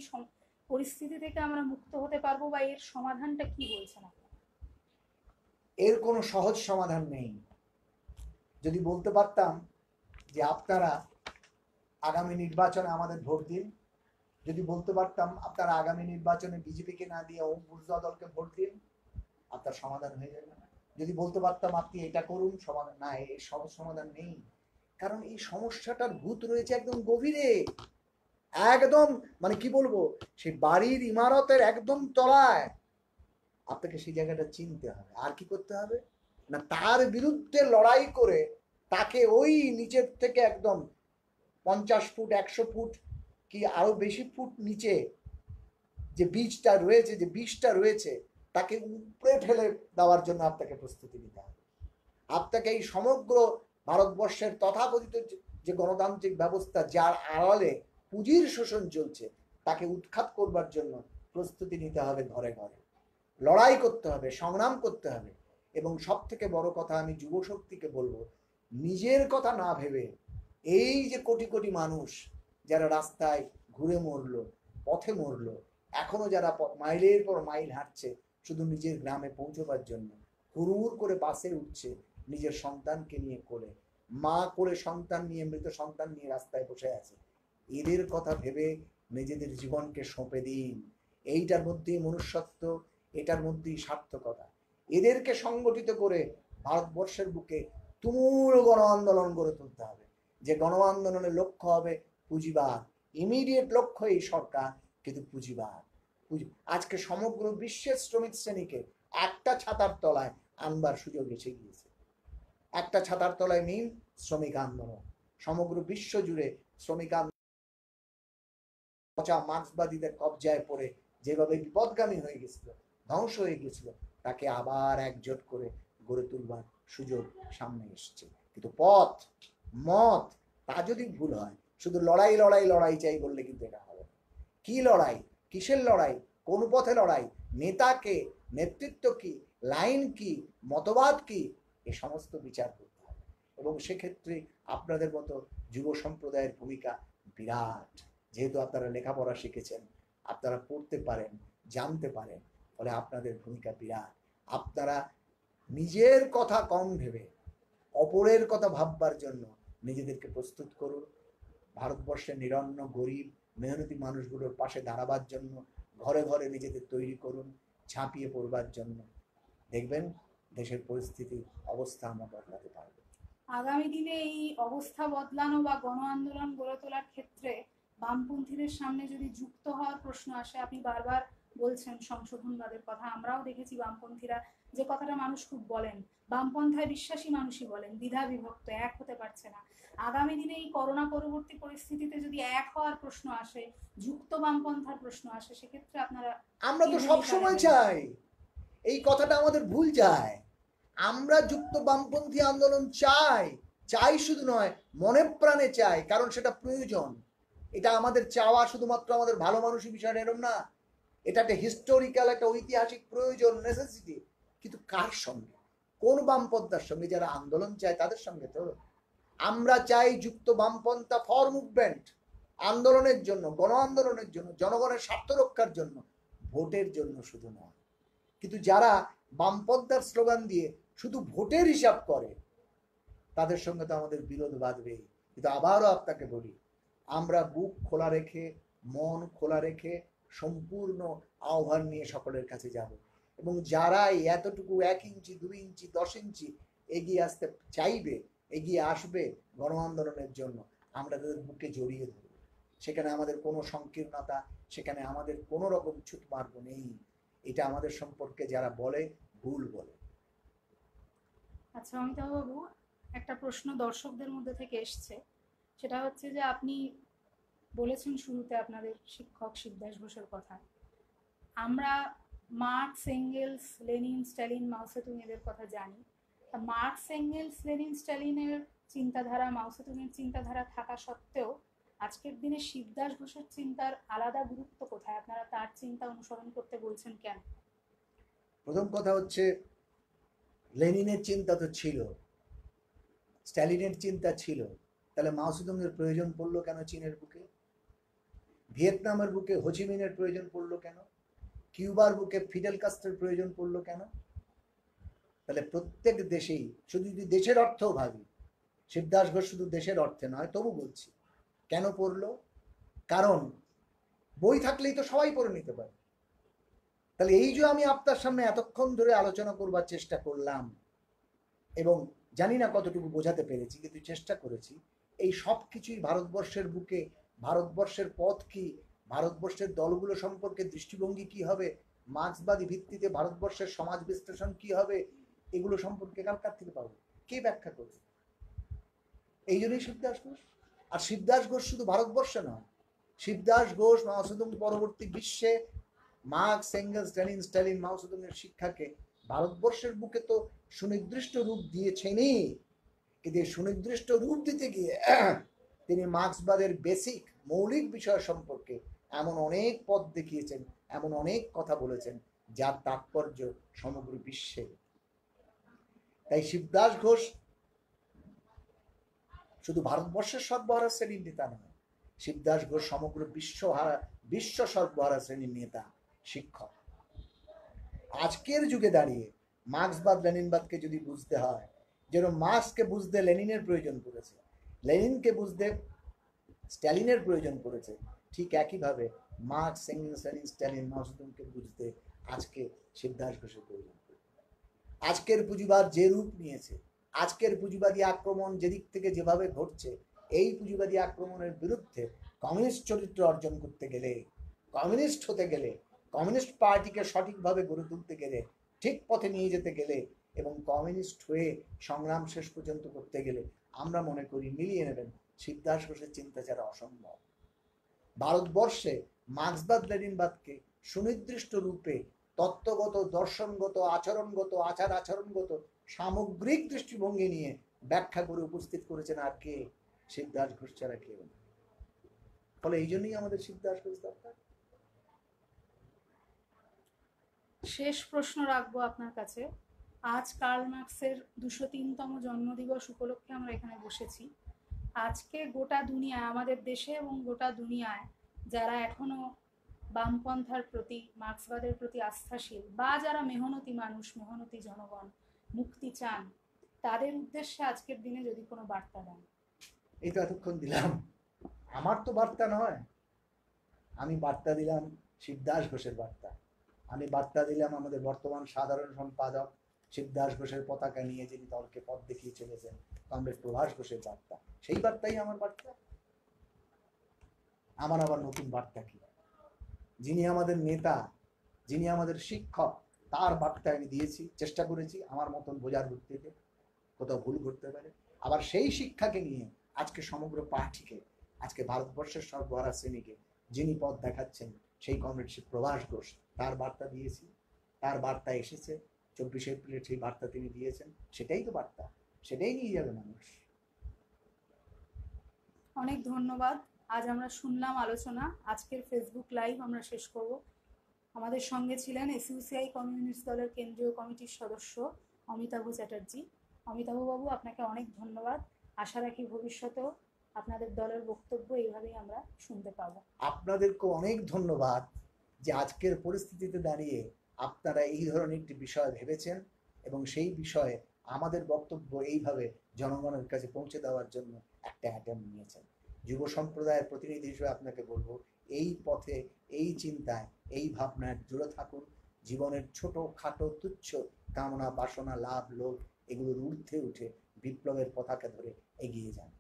A: পরিস্থিতি থেকে আমরা মুক্ত হতে পারবো, বা এর সমাধানটা কি বলছেন আপনি?
B: এর কোনো সহজ সমাধান নেই। যদি বলতে পারতাম যে আপনারা আগামী নির্বাচনে আমাদের ভোট দিন, যদি বলতে পারতাম আপনারা আগামী নির্বাচনে বিজেপিকে না দিয়ে বুর্জোয়া দলকে ভোট দিন, আপনার সমাধান হয়ে যাবে না। যদি বলতে পারতাম আপনি এটা করুন, সমাধান না, এর সহজ সমাধান নেই। কারণ এই সমস্যাটার ভূত রয়েছে একদম গভীরে, একদম মানে কি বলবো, সেই বাড়ির ইমারতের একদম তলায়। আপনাকে সেই জায়গাটা চিনতে হবে। আর কি করতে হবে না, তার বিরুদ্ধে লড়াই করে তাকে ওই নিচের থেকে একদম 50 ফুট 100 ফুট কি আরো বেশি ফুট নিচে যে বীজটা রয়েছে, যে বিষটা রয়েছে, তাকে উপরে ফেলে দেওয়ার জন্য আপনাকে প্রস্তুতি নিতে হবে। আপনাকে এই সমগ্র ভারতবর্ষের তথাকথিত যে গণতান্ত্রিক ব্যবস্থা, যার আড়ালে পুঁজির শোষণ চলছে, তাকে উৎখাত করবার জন্য প্রস্তুতি নিতে হবে। ঘরে ঘরে লড়াই করতে হবে, সংগ্রাম করতে হবে। এবং সব থেকে বড় কথা আমি যুব শক্তিকে বলবো, নিজের কথা না ভেবে এই যে কোটি কোটি মানুষ যারা রাস্তায় ঘুরে মরলো, পথে মরলো, এখনো যারা মাইলের পর মাইল হাঁটছে শুধু নিজের গ্রামে পৌঁছবার জন্য, হুড় করে বাসে উঠছে নিজের সন্তানকে নিয়ে কোলে, মা কোলে সন্তান নিয়ে, মৃত সন্তান নিয়ে রাস্তায় বসে আছে, এদের কথা ভেবে নিজেদের জীবনকে সঁপে দিন। এইটার মধ্যেই মনুষ্যত্ব, এটার মধ্যেই সার্থকতা। এদেরকে সংগঠিত করে ভারতবর্ষের বুকে তুমুল গণ আন্দোলন গড়ে তুলতে হবে, যে গণ আন্দোলনের লক্ষ্য হবে পুঁজিবাদ। ইমিডিয়েট লক্ষ্য এই সরকার, কিন্তু পুঁজিবাদ। আজকে সমগ্র বিশ্বের শ্রমিক শ্রেণীকে একটা ছাতার তলায় আনবার সুযোগ এসে গিয়েছে। একটা ছাতার তলায় নিন শ্রমিক আন্দোলন। সমগ্র বিশ্ব জুড়ে শ্রমিক আন্দোলন মার্ক্সবাদীদের কবজায় পড়ে যেভাবে বিপদগামী হয়ে গেছিল, ধ্বংস হয়ে গেছিল, তাকে আবার একজোট করে গড়ে তুলবার সুযোগ সামনে এসছে। কিন্তু পথ মত তা যদি ভুল হয়, শুধু লড়াই লড়াই লড়াই চাই বললে কিন্তু এটা হবে না। কি লড়াই, কিসের লড়াই, কোন পথে লড়াই, নেতাকে, নেতৃত্ব কি, লাইন কি, মতবাদ কি, এ সমস্ত বিচার করতে হবে। এবং সেক্ষেত্রে আপনাদের মতো যুব সম্প্রদায়ের ভূমিকা বিরাট। যেহেতু আপনারা লেখাপড়া শিখেছেন, আপনারা পড়তে পারেন, জানতে পারেন, ফলে আপনাদের ভূমিকা বিরাট। আপনারা নিজের কথা কম ভেবে অপরের কথা ভাববার জন্য নিজেদেরকে প্রস্তুত করুন। ভারতবর্ষের নিরন্ন গরিব মেহনতি মানুষগুলোর পাশে দাঁড়াবার জন্য ঘরে ঘরে নিজেদের তৈরি করুন, ঝাঁপিয়ে পড়বার জন্য। দেখবেন দেশের পরিস্থিতি, অবস্থা আমরা বদলাতে পারবো।
A: আগামী দিনে এই অবস্থা বদলানো বা গণ আন্দোলন গড়ে তোলার ক্ষেত্রে বামপন্থীদের সামনে যদি যুক্ত হওয়ার প্রশ্ন আসে, আপনি বারবার বলছেন সংশোধনবাদের কথা, আমরাও দেখেছি বামপন্থীরা যে কথাটা মানুষ খুব বলেন, বামপন্থায় বিশ্বাসী মানুষই বলেন, দ্বিধা বিভক্ত, এক হতে পারছে না। আগামী দিনে এই করোনা পরবর্তী পরিস্থিতিতে যদি এক হওয়ার প্রশ্ন আসে, যুক্ত বামপন্থার প্রশ্ন আসে, সেক্ষেত্রে আপনারা?
B: আমরা তো সবসময় চাই, এই কথাটা আমাদের ভুল যায়। আমরা যুক্ত বামপন্থী আন্দোলন চাই, চাই শুধু নয়, মনে প্রাণে চাই, কারণ সেটা প্রয়োজন। এটা আমাদের চাওয়া শুধুমাত্র আমাদের ভালো মানুষই বিষয় এরকম না, এটা একটা হিস্টোরিক্যাল, একটা ঐতিহাসিক প্রয়োজন, নেসেসিটি। কিন্তু কার সঙ্গে, কোন বামপন্থার সঙ্গে? যারা আন্দোলন চায় তাদের সঙ্গে তো। আমরা চাই যুক্ত বামপন্থা ফর মুভমেন্ট, আন্দোলনের জন্য, গণ আন্দোলনের জন্য, জনগণের স্বার্থ রক্ষার জন্য। ভোটের জন্য শুধু নয়। কিন্তু যারা বামপন্থার স্লোগান দিয়ে শুধু ভোটের হিসাব করে তাদের সঙ্গে তো আমাদের বিরোধ বাঁধবেই। কিন্তু আবারও আপনাকে বলি, আমরা বুক খোলা রেখে, মন খোলা রেখে সম্পূর্ণ আহ্বান নিয়ে সকলের কাছে যাব, এবং যারা এতটুকু 1 ইঞ্চি 2 ইঞ্চি 10 ইঞ্চি এগিয়ে আসতে চাইবে, এগিয়ে আসবে গণ আন্দোলনের জন্য, আমরা তাদের বুকে জড়িয়ে ধরব। সেখানে আমাদের কোনো সংকীর্ণতা, সেখানে আমাদের কোনো রকম ছুট মার্গ নেই। এটা আমাদের সম্পর্কে যারা বলে ভুল বলে।
A: আচ্ছা অমিতাভ বাবু, একটা প্রশ্ন দর্শকদের মধ্যে থেকে এসছে, সেটা হচ্ছে যে আপনি বলেছেন শুরুতে আপনাদের শিক্ষক শিবদাস ঘোষের কথা। আমরা মার্কস, এঙ্গেলস, লেনিন, স্ট্যালিন, মাও সেতুং এদের কথা জানি। মার্কস, এঙ্গেলস, লেনিন, স্ট্যালিনের চিন্তাধারা, মাও সেতুংয়ের চিন্তাধারা থাকা সত্ত্বেও আজকের দিনে শিবদাস ঘোষের চিন্তার আলাদা গুরুত্ব কোথায়? আপনারা তার চিন্তা অনুসরণ করতে বলছেন কেন?
B: প্রথম কথা হচ্ছে, লেনিনের চিন্তা তো ছিল, স্ট্যালিনের চিন্তা ছিল, তাহলে মাও সেতুংয়ের প্রয়োজন পড়লো কেন চীনের বুকে? ভিয়েতনামের বুকে হোচিমিনের প্রয়োজন পড়লো কেন? কিউবার বুকে ফিডেল কাস্ট্রোর প্রয়োজন পড়লো কেন? তাহলে প্রত্যেক দেশেই, শুধু যদি দেশের অর্থও ভাবি, শিবদাস ঘোষ শুধু দেশের অর্থে নয়, তবু বলছি কেন পড়লো। কারণ বই থাকলেই তো সবাই পড়ে নিতে পারে। তাহলে এই যে আমি আপনার সামনে এতক্ষণ ধরে আলোচনা করবার চেষ্টা করলাম, এবং জানি না কতটুকু বোঝাতে পেরেছি, কিন্তু চেষ্টা করেছি, এই সব কিছুই ভারতবর্ষের বুকে, ভারতবর্ষের পথ কি, ভারতবর্ষের দলগুলো সম্পর্কে দৃষ্টিভঙ্গি কি হবে, মার্ক্সবাদী ভিত্তিতে ভারতবর্ষের সমাজ বিশ্লেষণ কি হবে, এগুলো সম্পর্কে কার থেকে পাবো, কে ব্যাখ্যা করবে? এই জন্যই শিবদাস ঘোষ। আর শিবদাস ঘোষ শুধু ভারতবর্ষে নয়, শিবদাস ঘোষ মাও সেতুং পরবর্তী বিশ্বে মার্কস, এঙ্গেলস, লেনিন, স্ট্যালিন, মাও সেতুং এর শিক্ষাকে ভারতবর্ষের বুকে তো সুনির্দিষ্ট রূপ দিয়েছেনই, কিন্তু এই সুনির্দিষ্ট রূপ দিতে গিয়ে তিনি মার্ক্সবাদের বেসিক মৌলিক বিষয় সম্পর্কে এমন অনেক পথ দেখিয়েছেন, এমন অনেক কথা বলেছেন যার তাৎপর্য সমগ্র বিশ্বে। তাই শিবদাস ঘোষ শুধু ভারতবর্ষের সর্বহারা শ্রেণীর নেতা নয়, শিবদাস ঘোষ সমগ্র বিশ্ব সর্বহারা শ্রেণীর নেতা, শিক্ষক। আজকের যুগে দাঁড়িয়ে মার্ক্সবাদ লেনিনবাদকে যদি বুঝতে হয়, যেন মার্ক্সকে বুঝতে লেনিনের প্রয়োজন পড়েছে, লেনিনকে বুঝতে স্ট্যালিনের প্রয়োজন পড়েছে, ঠিক একইভাবে মার্ক্স, এঙ্গেলস, লেনিন, স্ট্যালিন, মাও সেতুংকে বুঝতে আজকে শিবদাস ঘোষের প্রয়োজন পড়েছে। আজকের পুঁজিবাদ যে রূপ নিয়েছে, আজকের পুঁজিবাদী আক্রমণ যেদিক থেকে যেভাবে ঘটছে, এই পুঁজিবাদী আক্রমণের বিরুদ্ধে কমিউনিস্ট চরিত্র অর্জন করতে গেলে, কমিউনিস্ট হতে গেলে, কমিউনিস্ট পার্টিকে সঠিকভাবে গড়ে তুলতে গেলে, ঠিক পথে নিয়ে যেতে গেলে, এবং কমিউনিস্ট হয়ে সংগ্রাম শেষ পর্যন্ত করতে গেলে, আমরা মনে করি মিলিয়ে নেবেন শিবদাস ঘোষের চিন্তা ছাড়া অসম্ভব। ভারতবর্ষে মার্ক্সবাদ লেনিনবাদকে সুনির্দিষ্ট রূপে তত্ত্বগত, দর্শনগত, আচরণগত, আচার আচরণগত সামগ্রিক দৃষ্টিভঙ্গি নিয়ে ব্যাখ্যা করে উপস্থিত করেছেন আর কে? শিবদাস ঘোষ ছাড়া কেউ না। ফলে এই জন্যই আমাদের শিবদাস ঘোষ দরকার।
A: শেষ প্রশ্ন রাখবো আপনার কাছে। আজ কার্ল মার্ক্সের 203তম জন্মদিবস উপলক্ষে আমরা এখানে বসেছি। আজকে গোটা দুনিয়ায়, আমাদের দেশে এবং গোটা দুনিয়ায় যারা এখনো বামপন্থার প্রতি, মার্ক্সবাদের প্রতি আস্থাশীল, বা যারা মেহনতি মানুষ, মেহনতি জনগণ মুক্তি চান, তাদের উদ্দেশ্যে আজকের দিনে যদি কোনো বার্তা দেন।
B: এই তো এতক্ষণ দিলাম, আমার তো বার্তা নয়, আমি বার্তা দিলাম শিবদাস ঘোষের বার্তা। আমি বার্তা দিলাম আমাদের বর্তমান সাধারণ সম্পাদক শিবদাস ঘোষের পতাকা নিয়ে যিনি দলকে পথ দেখিয়ে চলেছেন, কমরেড প্রভাস ঘোষের বার্তা। সেই বার্তাই আমার বার্তা। আমার আবার নতুন বার্তা কি? যিনি আমাদের নেতা, যিনি আমাদের শিক্ষক, তার বার্তা আমি দিয়েছি, চেষ্টা করেছি আমার মতন বোঝার দিক থেকে, কোথাও ভুল করতে পারে। আবার সেই শিক্ষাকে নিয়ে আজকে সমগ্র পার্টিকে, আজকে ভারতবর্ষের সর্বহারা শ্রেণীকে যিনি পথ দেখাচ্ছেন, সেই কমরেড প্রভাস ঘোষ, তার বার্তা দিয়েছি। তার বার্তা এসেছে 24 এপ্রিলে, সেই বার্তা তিনি দিয়েছেন, সেটাই তো বার্তা, সেটাই নিয়ে যাবে মানুষ।
A: অনেক ধন্যবাদ। আজ আমরা শুনলাম আলোচনা। আজকের ফেসবুক লাইভ আমরা শেষ করব। আমাদের সঙ্গে ছিলেন এসইউসিআই কমিউনিস্ট দলের কেন্দ্রীয় কমিটির সদস্য অমিতাভ চ্যাটার্জি। অমিতাভ বাবু, আপনাকে অনেক ধন্যবাদ। আশা রাখি ভবিষ্যতেও আপনাদের দলের বক্তব্য এইভাবেই আমরা শুনতে পাবো।
B: আপনাদেরকে অনেক ধন্যবাদ যে আজকের পরিস্থিতিতে দাঁড়িয়ে আপনারা এই ধরনের একটি বিষয় ভেবেছেন এবং সেই বিষয়ে আমাদের বক্তব্য এইভাবে জনগণের কাছে পৌঁছে দেওয়ার জন্য একটা অ্যাটেম্প নিয়েছেন। যুব সম্প্রদায়ের প্রতিনিধি হিসেবে আপনাকে বলবো, এই পথে, এই চিন্তায়, এই ভাবনায় জুড়ে থাকুন। জীবনের ছোট খাটো তুচ্ছ কামনা বাসনা লাভ লোভ এগুলোর ঊর্ধ্বে উঠে বিপ্লবের পতাকা ধরে এগিয়ে যান।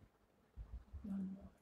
A: ধন্যবাদ।